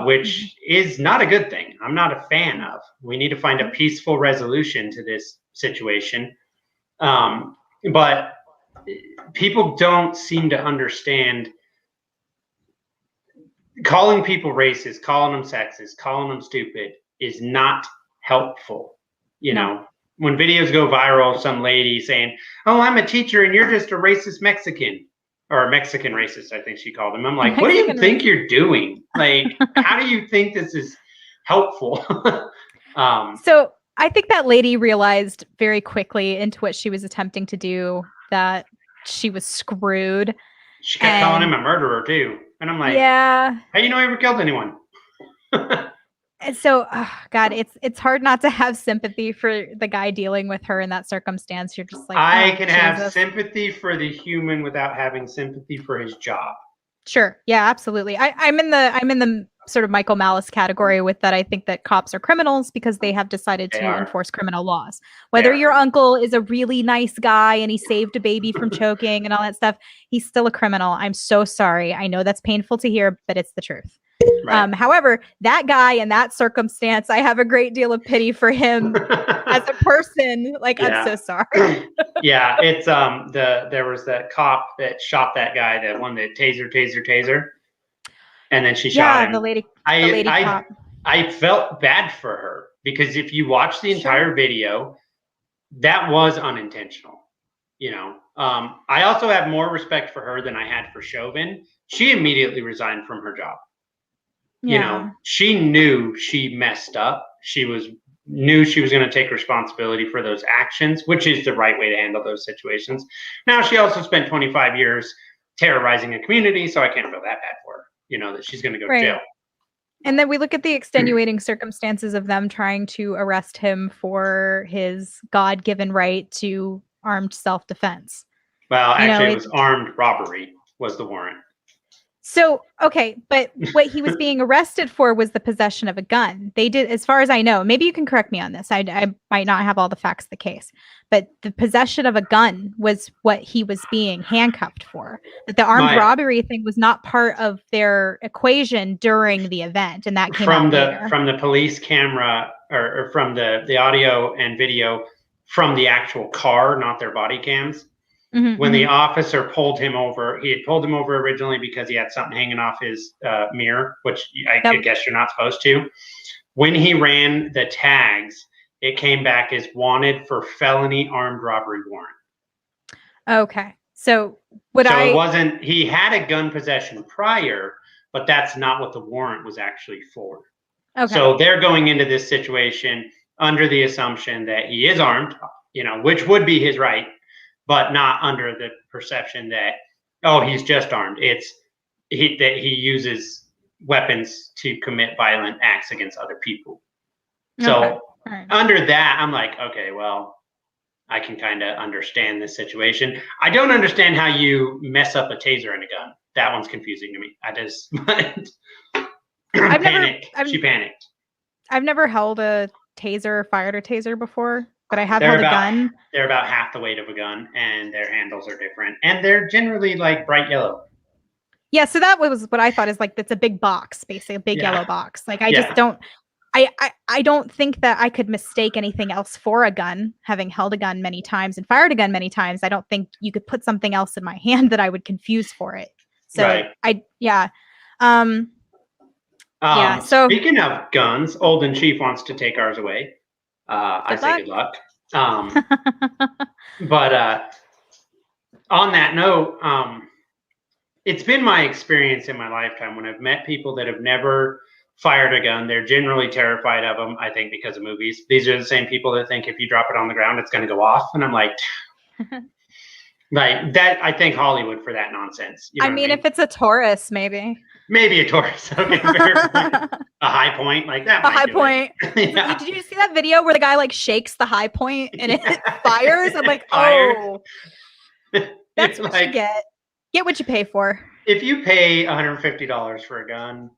A: which is not a good thing. I'm not a fan of. We need to find a peaceful resolution to this situation. But people don't seem to understand. Calling people racist, calling them sexist, calling them stupid is not helpful. When videos go viral, some lady saying, "Oh, I'm a teacher and you're just a racist Mexican," or a Mexican racist, I think she called him. I'm like, what do you think you're doing? Like, how do you think this is helpful?
B: So I think that lady realized very quickly into what she was attempting to do that she was screwed.
A: She kept calling him a murderer too. And I'm like,
B: yeah,
A: how you know he ever killed anyone?
B: And so, God, it's hard not to have sympathy for the guy dealing with her in that circumstance. You're just like,
A: I can have sympathy for the human without having sympathy for his job.
B: Sure. Yeah, absolutely. I'm in the sort of Michael Malice category with that. I think that cops are criminals because they have decided to enforce criminal laws. Whether your uncle is a really nice guy and he saved a baby from choking and all that stuff, he's still a criminal. I'm so sorry. I know that's painful to hear, but it's the truth. Right. However, that guy in that circumstance, I have a great deal of pity for him as a person. Like, I'm so sorry.
A: Yeah, it's there was that cop that shot that guy, that one that taser, and then she shot him.
B: The lady cop.
A: I felt bad for her because if you watch the entire video, that was unintentional. I also have more respect for her than I had for Chauvin. She immediately resigned from her job. She knew she messed up. She knew she was going to take responsibility for those actions, which is the right way to handle those situations. Now, she also spent 25 years terrorizing a community, so I can't feel that bad for her, that she's going to go to jail.
B: And then we look at the extenuating circumstances of them trying to arrest him for his God-given right to armed self-defense.
A: Well, actually, it was armed robbery was the warrant.
B: So, okay, but what he was being arrested for was the possession of a gun. They did, as far as I know, maybe you can correct me on this. I might not have all the facts of the case, but the possession of a gun was what he was being handcuffed for. That the armed robbery thing was not part of their equation during the event, and that came
A: from the police camera or from the audio and video from the actual car, not their body cams. When the officer pulled him over, he had pulled him over originally because he had something hanging off his mirror, which I guess you're not supposed to. When he ran the tags, it came back as wanted for felony armed robbery warrant.
B: Okay. So
A: it wasn't, he had a gun possession prior, but that's not what the warrant was actually for. Okay. So they're going into this situation under the assumption that he is armed, which would be his right, but not under the perception that, he's just armed. It's that he uses weapons to commit violent acts against other people. So under that, I'm like, okay, well, I can kind of understand this situation. I don't understand how you mess up a taser and a gun. That one's confusing to me. I just panicked. She panicked.
B: I've never held a taser or fired a taser before, but I have
A: They're
B: held a
A: about
B: gun.
A: they're about half the weight of a gun, and their handles are different, and they're generally like bright yellow.
B: Yeah, so that was what I thought is like that's a big box, basically a big
A: Yeah.
B: yellow box. Like I
A: Yeah.
B: just don't I don't think that I could mistake anything else for a gun, having held a gun many times and fired a gun many times. I don't think you could put something else in my hand that I would confuse for it. So
A: Right.
B: yeah. Yeah. So
A: Speaking of guns, Olden Chief wants to take ours away. I say good luck. But on that note, it's been my experience in my lifetime when I've met people that have never fired a gun. They're generally terrified of them, I think, because of movies. These are the same people that think if you drop it on the ground, it's going to go off. And I'm like, like that. I thank Hollywood for that nonsense. You know
B: I mean, if it's a Taurus, maybe
A: a Taurus. Okay, fair point. A high point like that.
B: A high point.
A: Yeah.
B: Did you see that video where the guy like shakes the high point and it fires? I'm like,
A: Fire.
B: oh, that's what you get. Get what you pay for.
A: If you pay $150 for a gun,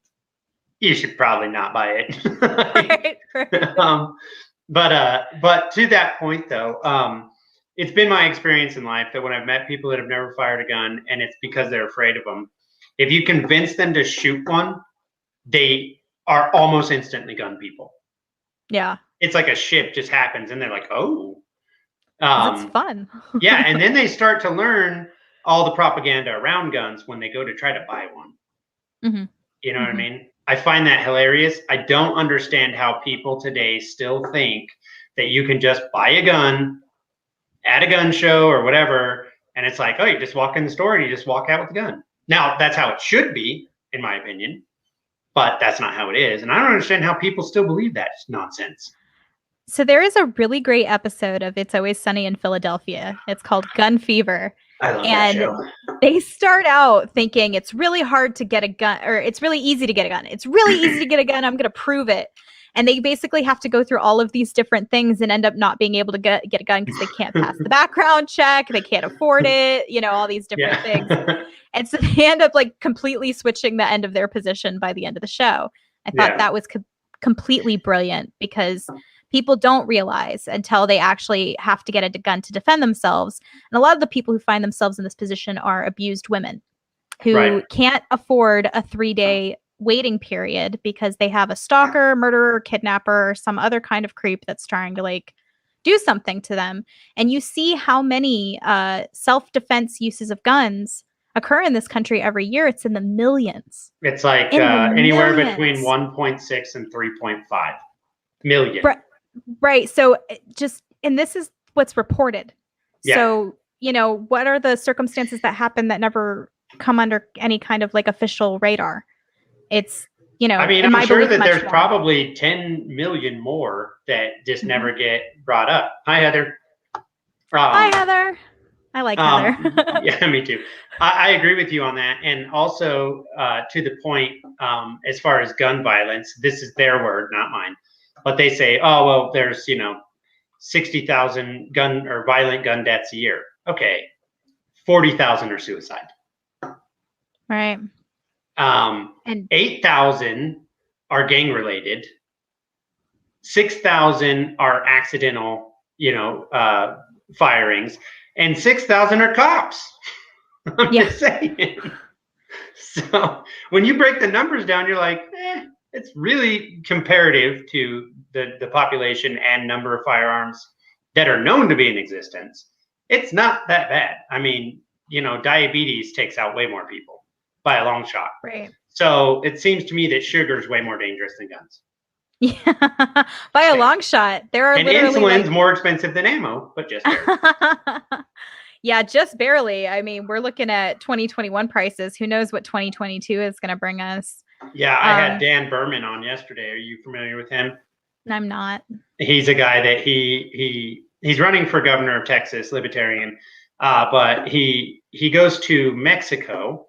A: you should probably not buy it. Right. But to that point though, it's been my experience in life that when I've met people that have never fired a gun, and it's because they're afraid of them, if you convince them to shoot one, they are almost instantly gun people.
B: Yeah.
A: It's like a shift just happens and they're like, oh.
B: It's fun.
A: Yeah, and then they start to learn all the propaganda around guns when they go to try to buy one.
B: Mm-hmm.
A: You know what I mean? I find that hilarious. I don't understand how people today still think that you can just buy a gun at a gun show or whatever, and it's like, oh, you just walk in the store and you just walk out with a gun. Now, that's how it should be, in my opinion, but that's not how it is. And I don't understand how people still believe that nonsense.
B: So there is a really great episode of It's Always Sunny in Philadelphia. It's called Gun Fever.
A: I love that show.
B: They start out thinking it's really hard to get a gun, or it's really easy to get a gun. It's really easy to get a gun. I'm going to prove it. And they basically have to go through all of these different things and end up not being able to get a gun because they can't pass the background check. They can't afford it. You know, all these different things. And so they end up like completely switching the end of their position by the end of the show. I thought that was completely brilliant because people don't realize until they actually have to get a gun to defend themselves. And a lot of the people who find themselves in this position are abused women who can't afford a 3-day waiting period because they have a stalker, murderer, kidnapper, or some other kind of creep that's trying to like do something to them. And you see how many self-defense uses of guns occur in this country every year. It's in the millions.
A: It's like anywhere between 1.6 and 3.5 million.
B: Right. So and this is what's reported. Yeah. So, you know, what are the circumstances that happen that never come under any kind of like official radar? It's, you know,
A: I mean, I'm sure that there's probably 10 million more that just never get brought up. Hi, Heather.
B: Hi, Heather. I like Heather.
A: Yeah, me too. I agree with you on that. And also to the point, as far as gun violence, this is their word, not mine. But they say, oh, well, there's, 60,000 gun or violent gun deaths a year. Okay. 40,000 are suicide.
B: Right.
A: And 8,000 are gang related. 6,000 are accidental, firings, and 6,000 are cops. I'm just saying. So when you break the numbers down, you're like, it's really comparative to the population and number of firearms that are known to be in existence. It's not that bad. I mean, diabetes takes out way more people by a long shot.
B: Right.
A: So it seems to me that sugar is way more dangerous than guns.
B: Yeah, by a long shot. There are
A: insulin's more expensive than ammo, but just barely.
B: Yeah, just barely. I mean, we're looking at 2021 prices. Who knows what 2022 is going to bring us?
A: Yeah, I had Dan Berman on yesterday. Are you familiar with him?
B: I'm not.
A: He's a guy that he's running for governor of Texas, libertarian, but he goes to Mexico.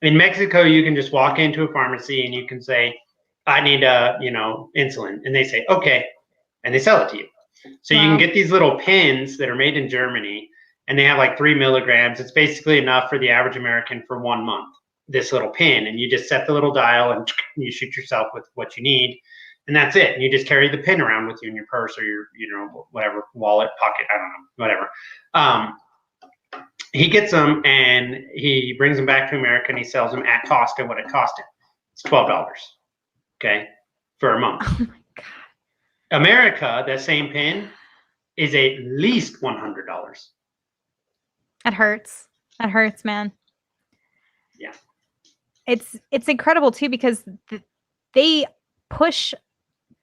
A: In Mexico, you can just walk into a pharmacy and you can say, I need insulin. And they say, okay. And they sell it to you. So you can get these little pens that are made in Germany and they have like 3 milligrams. It's basically enough for the average American for 1 month, this little pin. And you just set the little dial and you shoot yourself with what you need. and that's it. And you just carry the pin around with you in your purse or your, whatever, wallet, pocket, I don't know, whatever. He gets them and he brings them back to America and he sells them at cost at what it cost him. It's $12. Okay. For a month.
B: Oh my God.
A: America, that same pin is at least $100.
B: That hurts. That hurts, man.
A: Yeah.
B: It's incredible too, because they push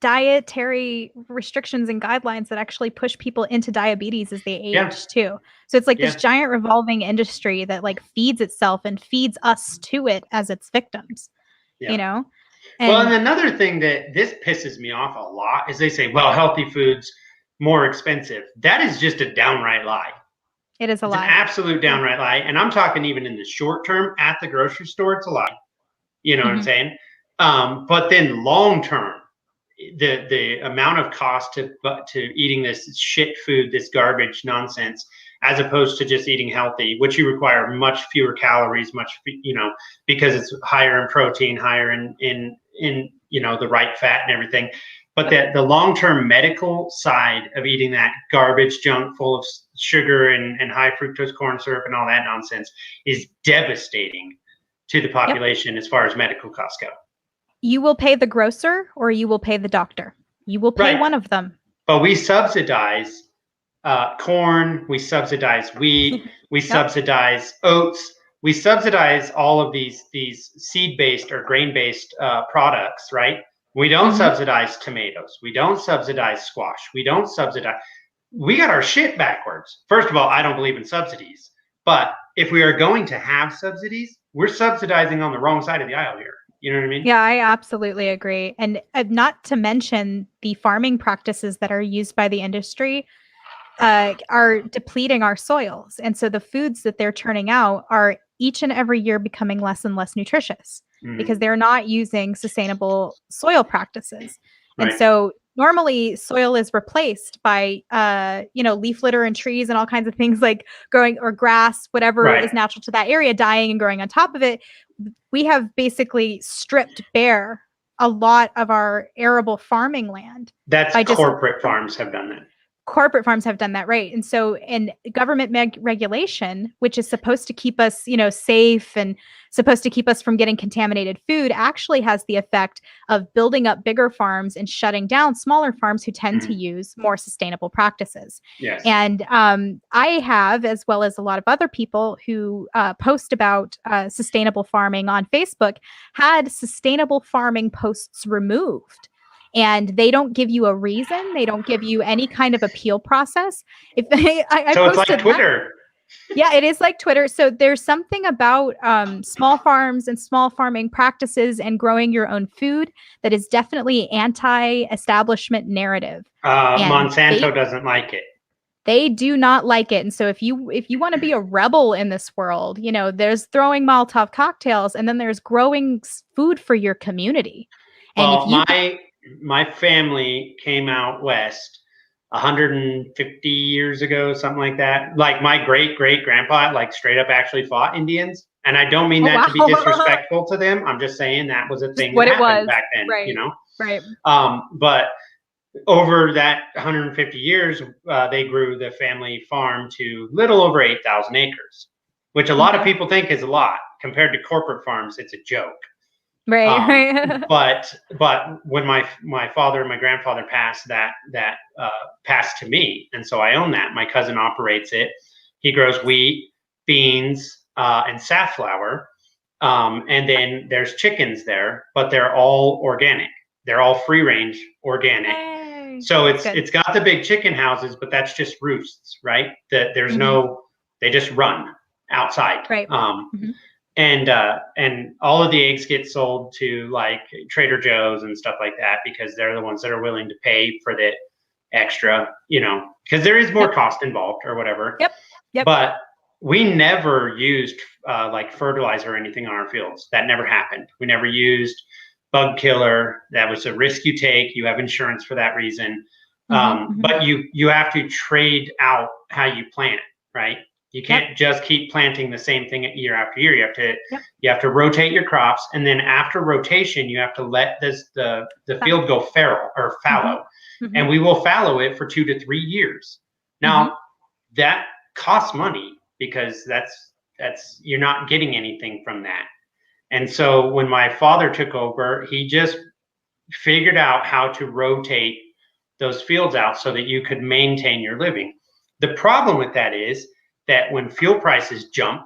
B: dietary restrictions and guidelines that actually push people into diabetes as they age too. So it's like this giant revolving industry that like feeds itself and feeds us to it as its victims, you know?
A: And another thing that this pisses me off a lot is they say, well, healthy food's more expensive. That is just a downright lie.
B: It is a lie.
A: An absolute downright lie. And I'm talking even in the short term at the grocery store, it's a lie. You know what I'm saying? But then long term, the amount of cost to eating this shit food, this garbage nonsense, as opposed to just eating healthy, which you require much fewer calories, because it's higher in protein, higher in the right fat and everything. But the long-term medical side of eating that garbage junk full of sugar and high fructose corn syrup and all that nonsense is devastating to the population as far as medical costs go.
B: You will pay the grocer or you will pay the doctor. You will pay one of them.
A: But we subsidize corn, we subsidize wheat, we subsidize oats, we subsidize all of these seed-based or grain-based products, right? We don't subsidize tomatoes. We don't subsidize squash. We don't subsidize. We got our shit backwards. First of all, I don't believe in subsidies. But if we are going to have subsidies, we're subsidizing on the wrong side of the aisle here. You know what I mean?
B: Yeah, I absolutely agree. And not to mention the farming practices that are used by the industry are depleting our soils. And so the foods that they're turning out are each and every year becoming less and less nutritious because they're not using sustainable soil practices. And so normally soil is replaced by, leaf litter and trees and all kinds of things like growing or grass, whatever is natural to that area, dying and growing on top of it. We have basically stripped bare a lot of our arable farming land.
A: That's corporate farms have done that.
B: Corporate farms have done that, right? And so, in government regulation, which is supposed to keep us, safe and supposed to keep us from getting contaminated food, actually has the effect of building up bigger farms and shutting down smaller farms who tend to use more sustainable practices.
A: Yes.
B: And I have, as well as a lot of other people who post about sustainable farming on Facebook, had sustainable farming posts removed. And they don't give you a reason. They don't give you any kind of appeal process.
A: So it's like Twitter.
B: Yeah, it is like Twitter. So there's something about small farms and small farming practices and growing your own food that is definitely anti-establishment narrative.
A: Monsanto doesn't like it.
B: They do not like it. And so if you want to be a rebel in this world, there's throwing Molotov cocktails and then there's growing food for your community. And
A: my family came out west 150 years ago, something like that. Like my great-great-grandpa, like straight up actually fought Indians. And I don't mean that to be disrespectful to them. I'm just saying that was a thing that happened back then,
B: Right.
A: But over that 150 years, they grew the family farm to little over 8,000 acres, which a lot of people think is a lot. Compared to corporate farms, it's a joke.
B: Right.
A: But when my father and my grandfather passed, that passed to me, and so I own that. My cousin operates it. He grows wheat, beans, and safflower, and then there's chickens there, but they're all organic. They're all free range organic. Hey, so it's got the big chicken houses, but that's just roosts, right? There's no, they just run outside.
B: Right.
A: And all of the eggs get sold to like Trader Joe's and stuff like that because they're the ones that are willing to pay for the extra, because there is more cost involved or whatever.
B: Yep.
A: But we never used like fertilizer or anything on our fields. That never happened. We never used bug killer. That was a risk you take. You have insurance for that reason. But you have to trade out how you plant, right? You can't just keep planting the same thing year after year.
B: Yep.
A: You have to rotate your crops, and then after rotation, you have to let the field go fallow,
B: Mm-hmm.
A: and we will fallow it for 2 to 3 years. Now that costs money because that's you're not getting anything from that. And so when my father took over, he just figured out how to rotate those fields out so that you could maintain your living. The problem with that is that when fuel prices jump,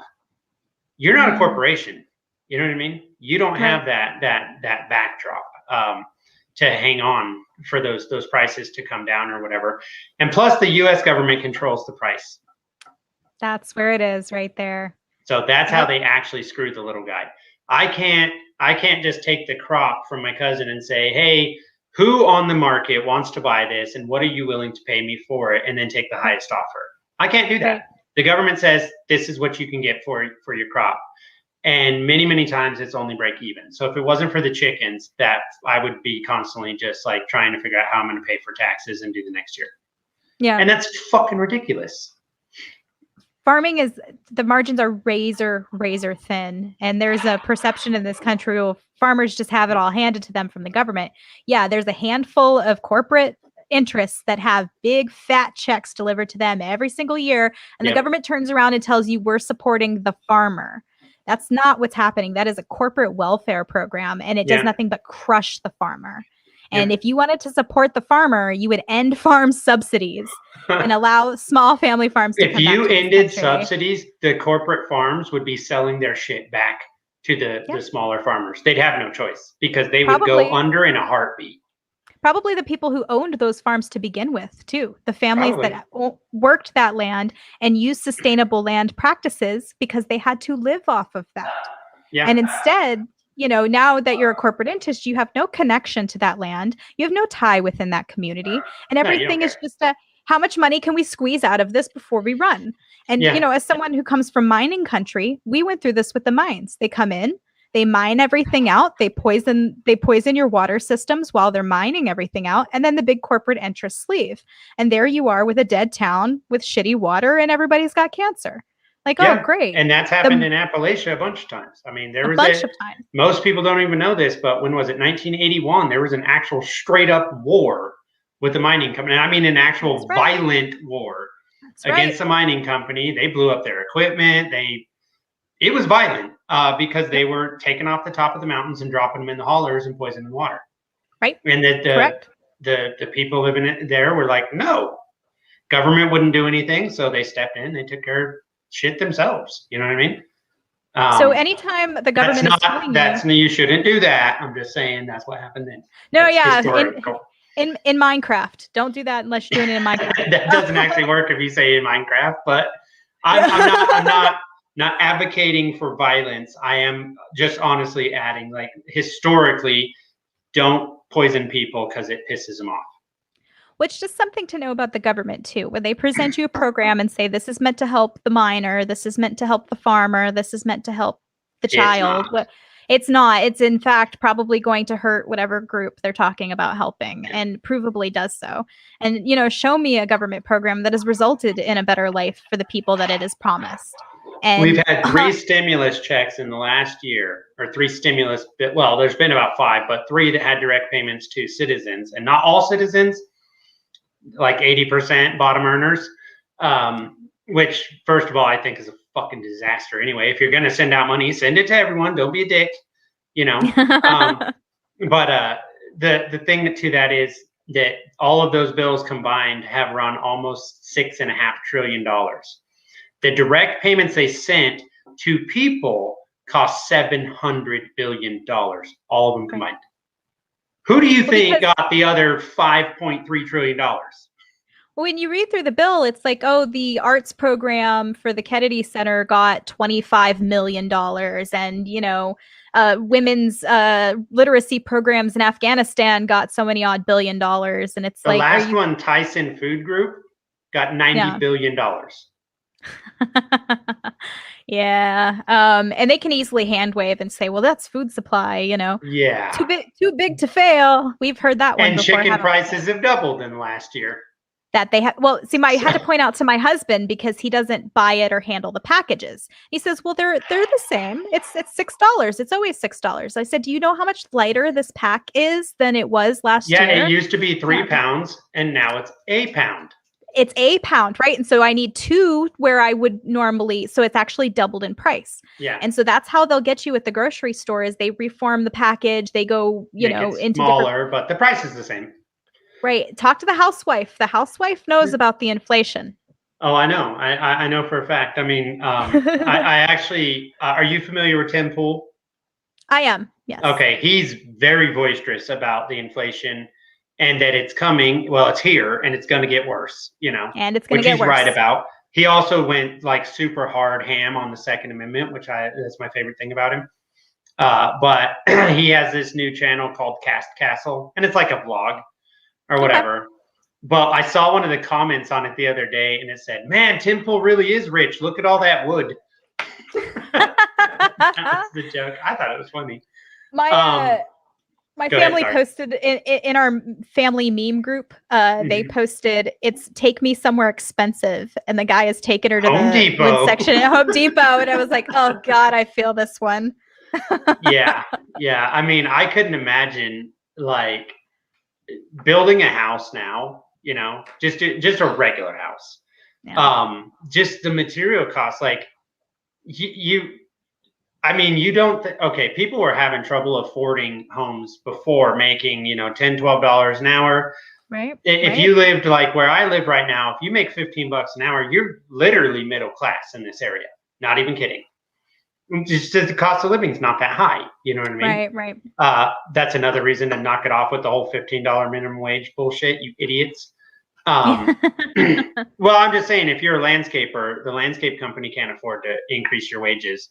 A: you're not a corporation. You know what I mean? You don't have that backdrop to hang on for those prices to come down or whatever. And plus, the U.S. government controls the price.
B: That's where it is, right there.
A: So that's how they actually screwed the little guy. I can't just take the crop from my cousin and say, hey, who on the market wants to buy this, and what are you willing to pay me for it, and then take the highest offer. I can't do that.
B: Right.
A: The government says this is what you can get for your crop. And many, many times it's only break even. So if it wasn't for the chickens, that I would be constantly just like trying to figure out how I'm going to pay for taxes and do the next year.
B: Yeah.
A: And that's fucking ridiculous.
B: Farming is, the margins are razor thin. And there's a perception in this country of farmers just have it all handed to them from the government. Yeah, there's a handful of corporate interests that have big fat checks delivered to them every single year. And the government turns around and tells you we're supporting the farmer. That's not what's happening. That is a corporate welfare program, and it does nothing but crush the farmer. And if you wanted to support the farmer, you would end farm subsidies and allow small family farms to come back to this country.
A: If you ended subsidies, the corporate farms would be selling their shit back to the smaller farmers. They'd have no choice because they would go under in a heartbeat.
B: Probably the people who owned those farms to begin with, too. The families that worked that land and used sustainable land practices because they had to live off of that. Yeah. And instead, you know, now that you're a corporate interest, you have no connection to that land. You have no tie within that community. And everything is just how much money can we squeeze out of this before we run? And, you know, as someone who comes from mining country, we went through this with the mines. They come in, they mine everything out. They poison your water systems while they're mining everything out. And then the big corporate interests leave. And there you are with a dead town with shitty water and everybody's got cancer. Like, oh, great.
A: And that's happened in Appalachia a bunch of times. I mean, there was
B: a bunch of times.
A: Most people don't even know this, but when was it? 1981, there was an actual straight up war with the mining company. I mean, an actual violent war against the mining company. They blew up their equipment. It was violent because they were taking off the top of the mountains and dropping them in the haulers and poisoning the water.
B: Right.
A: And the people living there were like, no, government wouldn't do anything. So they stepped in, they took care of shit themselves. You know what I mean?
B: So anytime the government is telling
A: you shouldn't do that. I'm just saying that's what happened then.
B: No, in Minecraft, don't do that unless you're doing it in Minecraft.
A: That doesn't actually work if you say in Minecraft, but I'm not advocating for violence. I am just honestly adding, like, historically, don't poison people because it pisses them off.
B: Which is something to know about the government, too. When they present you a program and say, this is meant to help the miner, this is meant to help the farmer, this is meant to help the child. It's not. It's, in fact, probably going to hurt whatever group they're talking about helping, and provably does so. And, you know, show me a government program that has resulted in a better life for the people that it is promised. And
A: we've had 3 stimulus checks in the last year, or 3 stimulus. Well, there's been about 5, but 3 that had direct payments to citizens, and not all citizens, like 80% bottom earners, which, first of all, I think is a fucking disaster. Anyway, if you're going to send out money, send it to everyone. Don't be a dick, you know. But the thing to that is that all of those bills combined have run almost $6.5 trillion. The direct payments they sent to people cost $700 billion, all of them combined. Who do you think got the other $5.3 trillion?
B: When you read through the bill, it's like, oh, the arts program for the Kennedy Center got $25 million. And, you know, women's literacy programs in Afghanistan got so many odd $1 billion. And it's
A: the last one, Tyson Food Group, got $90 billion.
B: Yeah. And they can easily hand wave and say, well, that's food supply, you know.
A: Yeah.
B: Too big to fail. We've heard that one
A: and
B: before.
A: And chicken prices have doubled in the last year.
B: that they have. Well, see, I had to point out to my husband because he doesn't buy it or handle the packages. He says, well, they're the same. It's $6. It's always $6. I said, do you know how much lighter this pack is than it was last year?
A: Yeah, it used to be 3 pounds and now it's a pound.
B: It's a pound, right? And so I need 2 where I would normally, so it's actually doubled in price.
A: Yeah.
B: And so that's how they'll get you at the grocery store is they reform the package. They go, into
A: smaller, but the price is the same.
B: Right. Talk to the housewife. The housewife knows about the inflation.
A: Oh, I know. I know for a fact. I mean, I actually, are you familiar with Tim Pool?
B: I am. Yes.
A: Okay. He's very boisterous about the inflation and that it's coming. Well, it's here and it's going to get worse,
B: and it's going to get worse.
A: Which he's right about. He also went like super hard ham on the Second Amendment, which that's my favorite thing about him. But he has this new channel called Cast Castle, and it's like a vlog or whatever. Okay. But I saw one of the comments on it the other day, and it said, "Man, Tim Pool really is rich. Look at all that wood." That's the joke. I thought it was funny.
B: My family posted in our family meme group. They posted, "It's take me somewhere expensive," and the guy is taking her to
A: Home
B: the
A: Depot.
B: wood section at Home Depot, and I was like, "Oh God, I feel this one."
A: yeah. I mean, I couldn't imagine like building a house now. Just a regular house. Yeah. Just the material costs, like you don't okay, people were having trouble affording homes before, making $10, $12 an hour.
B: Right.
A: If you lived like where I live right now, if you make $15 an hour, you're literally middle class in this area. Not even kidding. Just the cost of living is not that high. You know what I mean?
B: Right.
A: That's another reason to knock it off with the whole $15 minimum wage bullshit, you idiots. Well, I'm just saying, if you're a landscaper, the landscape company can't afford to increase your wages.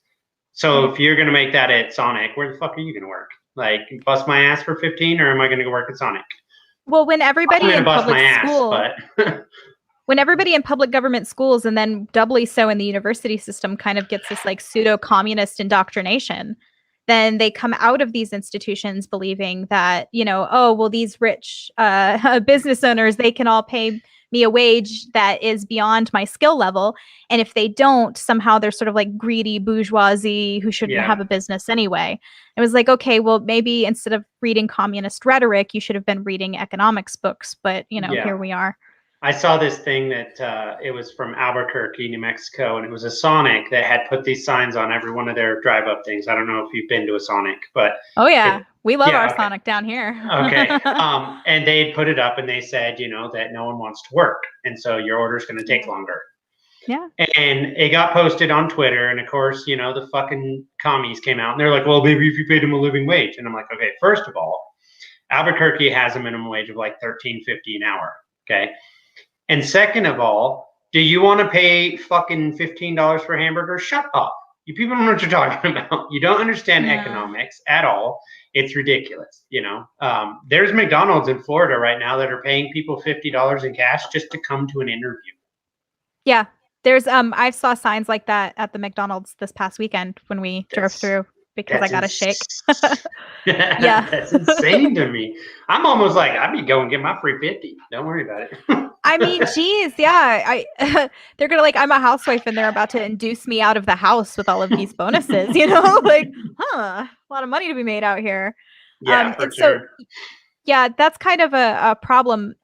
A: So if you're going to make that at Sonic, where the fuck are you going to work? Like, bust my ass for 15, or am I going to go work at Sonic?
B: Well, when everybody in public school,
A: but
B: when everybody in public government schools, and then doubly so in the university system, kind of gets this like pseudo-communist indoctrination, then they come out of these institutions believing that, oh, well, these rich business owners, they can all pay me a wage that is beyond my skill level. And if they don't, somehow they're sort of like greedy bourgeoisie who shouldn't have a business anyway. It was like, okay, well, maybe instead of reading communist rhetoric, you should have been reading economics books. But, here we are.
A: I saw this thing that it was from Albuquerque, New Mexico, and it was a Sonic that had put these signs on every one of their drive-up things. I don't know if you've been to a Sonic, but
B: oh yeah, we love our Sonic down here.
A: Okay, and they put it up and they said, that no one wants to work, and so your order's going to take longer.
B: Yeah.
A: And it got posted on Twitter, and of course, the fucking commies came out and they're like, well, maybe if you paid them a living wage, and I'm like, okay, first of all, Albuquerque has a minimum wage of like $13.50 an hour. Okay. And second of all, do you want to pay fucking $15 for hamburgers? Shut up. You people don't know what you're talking about. You don't understand economics at all. It's ridiculous. There's McDonald's in Florida right now that are paying people $50 in cash just to come to an interview.
B: Yeah. There's I saw signs like that at the McDonald's this past weekend when we drove through because I got a shake.
A: Yeah. That's insane to me. I'm almost like, I'd be going get my free 50. Don't worry about it.
B: I mean, geez, yeah. They're gonna I'm a housewife and they're about to induce me out of the house with all of these bonuses, a lot of money to be made out here.
A: Yeah, for sure.
B: So, yeah, that's kind of a problem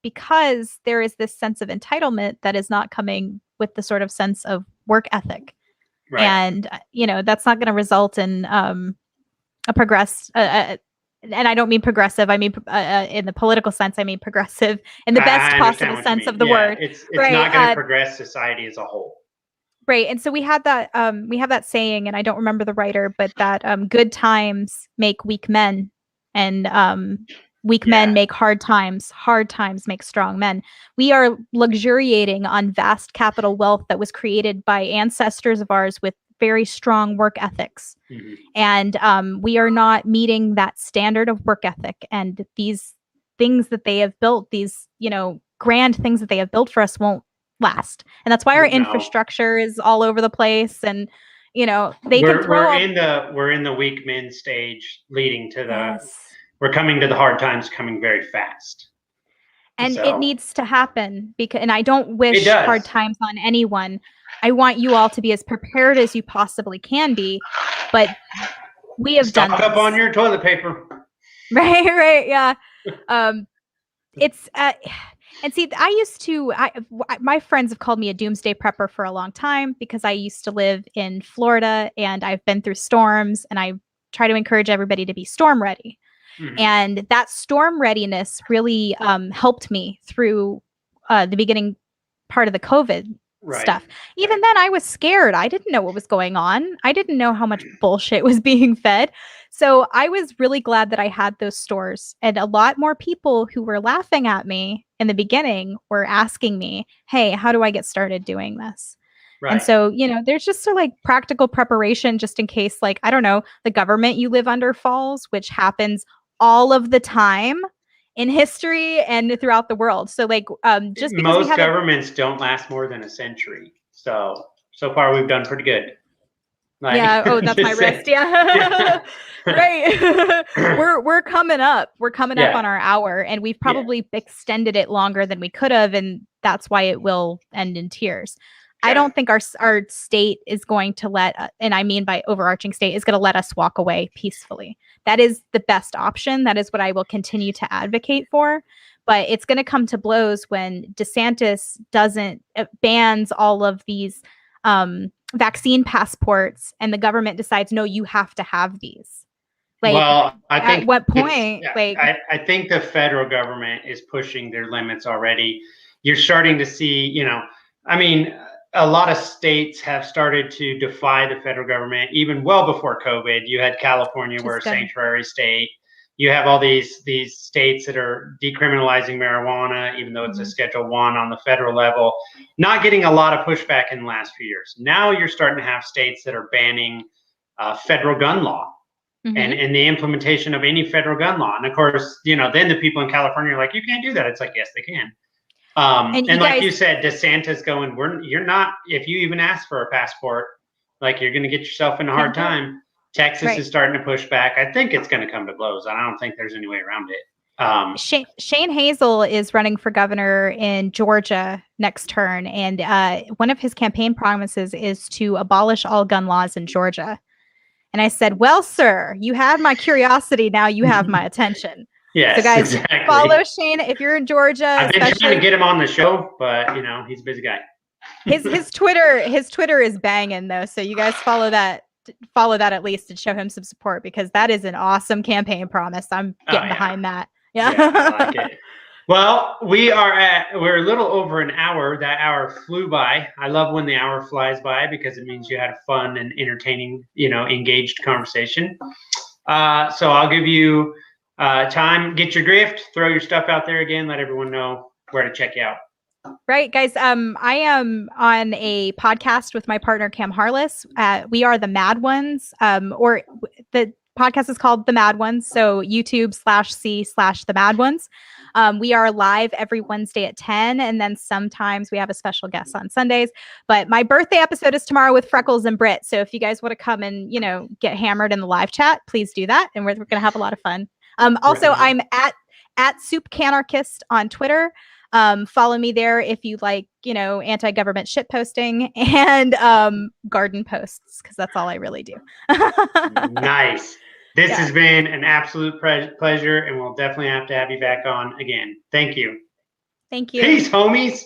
B: because there is this sense of entitlement that is not coming with the sort of sense of work ethic. Right. And, that's not going to result in a progress. And I don't mean progressive. I mean, in the political sense, I mean progressive in the best possible sense of the word.
A: It's right? Not going to progress society as a whole.
B: Right. And so we have that saying, and I don't remember the writer, but that good times make weak men, and weak men make hard times make strong men. We are luxuriating on vast capital wealth that was created by ancestors of ours with very strong work ethics. Mm-hmm. And we are not meeting that standard of work ethic. And these things that they have built, these, grand things that they have built for us won't last. And that's why our infrastructure is all over the place. And,
A: we're in the weak men stage leading to the, we're coming to the hard times coming very fast.
B: And
A: So
B: it needs to happen because, and I don't
A: it
B: wish
A: does.
B: hard times on anyone. I want you all to be as prepared as you possibly can be, but we have done
A: Stock up
B: this.
A: on your toilet paper.
B: Right, yeah. It's and see, my friends have called me a doomsday prepper for a long time because I used to live in Florida and I've been through storms, and I try to encourage everybody to be storm ready.
A: Mhm.
B: And that storm readiness really helped me through the beginning part of the COVID stuff. Even then, I was scared. I didn't know what was going on. I didn't know how much bullshit was being fed. So I was really glad that I had those stores. And a lot more people who were laughing at me in the beginning were asking me, hey, how do I get started doing this?
A: Right.
B: And so, there's just a like practical preparation just in case, like, I don't know, the government you live under falls, which happens all of the time in history and throughout the world. So like just because
A: most governments don't last more than a century. So far we've done pretty good.
B: Like, yeah. Oh, that's my wrist. Yeah. Right. we're coming up. We're coming up on our hour, and we've probably extended it longer than we could have, and that's why it will end in tears. I don't think our state is going to and I mean by overarching state, is going to let us walk away peacefully. That is the best option. That is what I will continue to advocate for. But it's going to come to blows when DeSantis bans all of these vaccine passports, and the government decides, no, you have to have these. Like, well, I think at what point?
A: I think the federal government is pushing their limits already. You're starting to see, I mean, a lot of states have started to defy the federal government, even well before COVID. You had California, where a sanctuary state. You have all these states that are decriminalizing marijuana, even though it's a Schedule I on the federal level, not getting a lot of pushback in the last few years. Now you're starting to have states that are banning federal gun law and the implementation of any federal gun law. And of course, then the people in California are like, you can't do that. It's like, yes, they can. And like you said, DeSantis going, you're not, if you even ask for a passport, like you're going to get yourself in a hard time. Texas is starting to push back. I think it's going to come to blows. I don't think there's any way around it.
B: Shane Hazel is running for governor in Georgia next turn. And one of his campaign promises is to abolish all gun laws in Georgia. And I said, well, sir, you had my curiosity. Now you have my attention.
A: Yes,
B: so guys, follow Shane if you're in Georgia.
A: I've been trying to get him on the show, but he's a busy guy.
B: his Twitter is banging though. So you guys follow that at least and show him some support, because that is an awesome campaign promise. I'm getting behind that. Yeah.
A: I like it. Well, we're a little over an hour. That hour flew by. I love when the hour flies by because it means you had a fun and entertaining, engaged conversation. So I'll give you time, get your grift, throw your stuff out there again, let everyone know where to check you out.
B: Right, guys. I am on a podcast with my partner Cam Harless. We are the Mad Ones, or the podcast is called The Mad Ones. So YouTube.com/the Mad Ones. We are live every Wednesday at 10, and then sometimes we have a special guest on Sundays. But my birthday episode is tomorrow with Freckles and Britt. So if you guys want to come and get hammered in the live chat, please do that, and we're going to have a lot of fun. Also, I'm at Soup Canarchist on Twitter. Follow me there if you like, anti-government shit posting and garden posts, because that's all I really do.
A: Nice. This has been an absolute pleasure, and we'll definitely have to have you back on again. Thank you.
B: Thank you.
A: Peace, homies.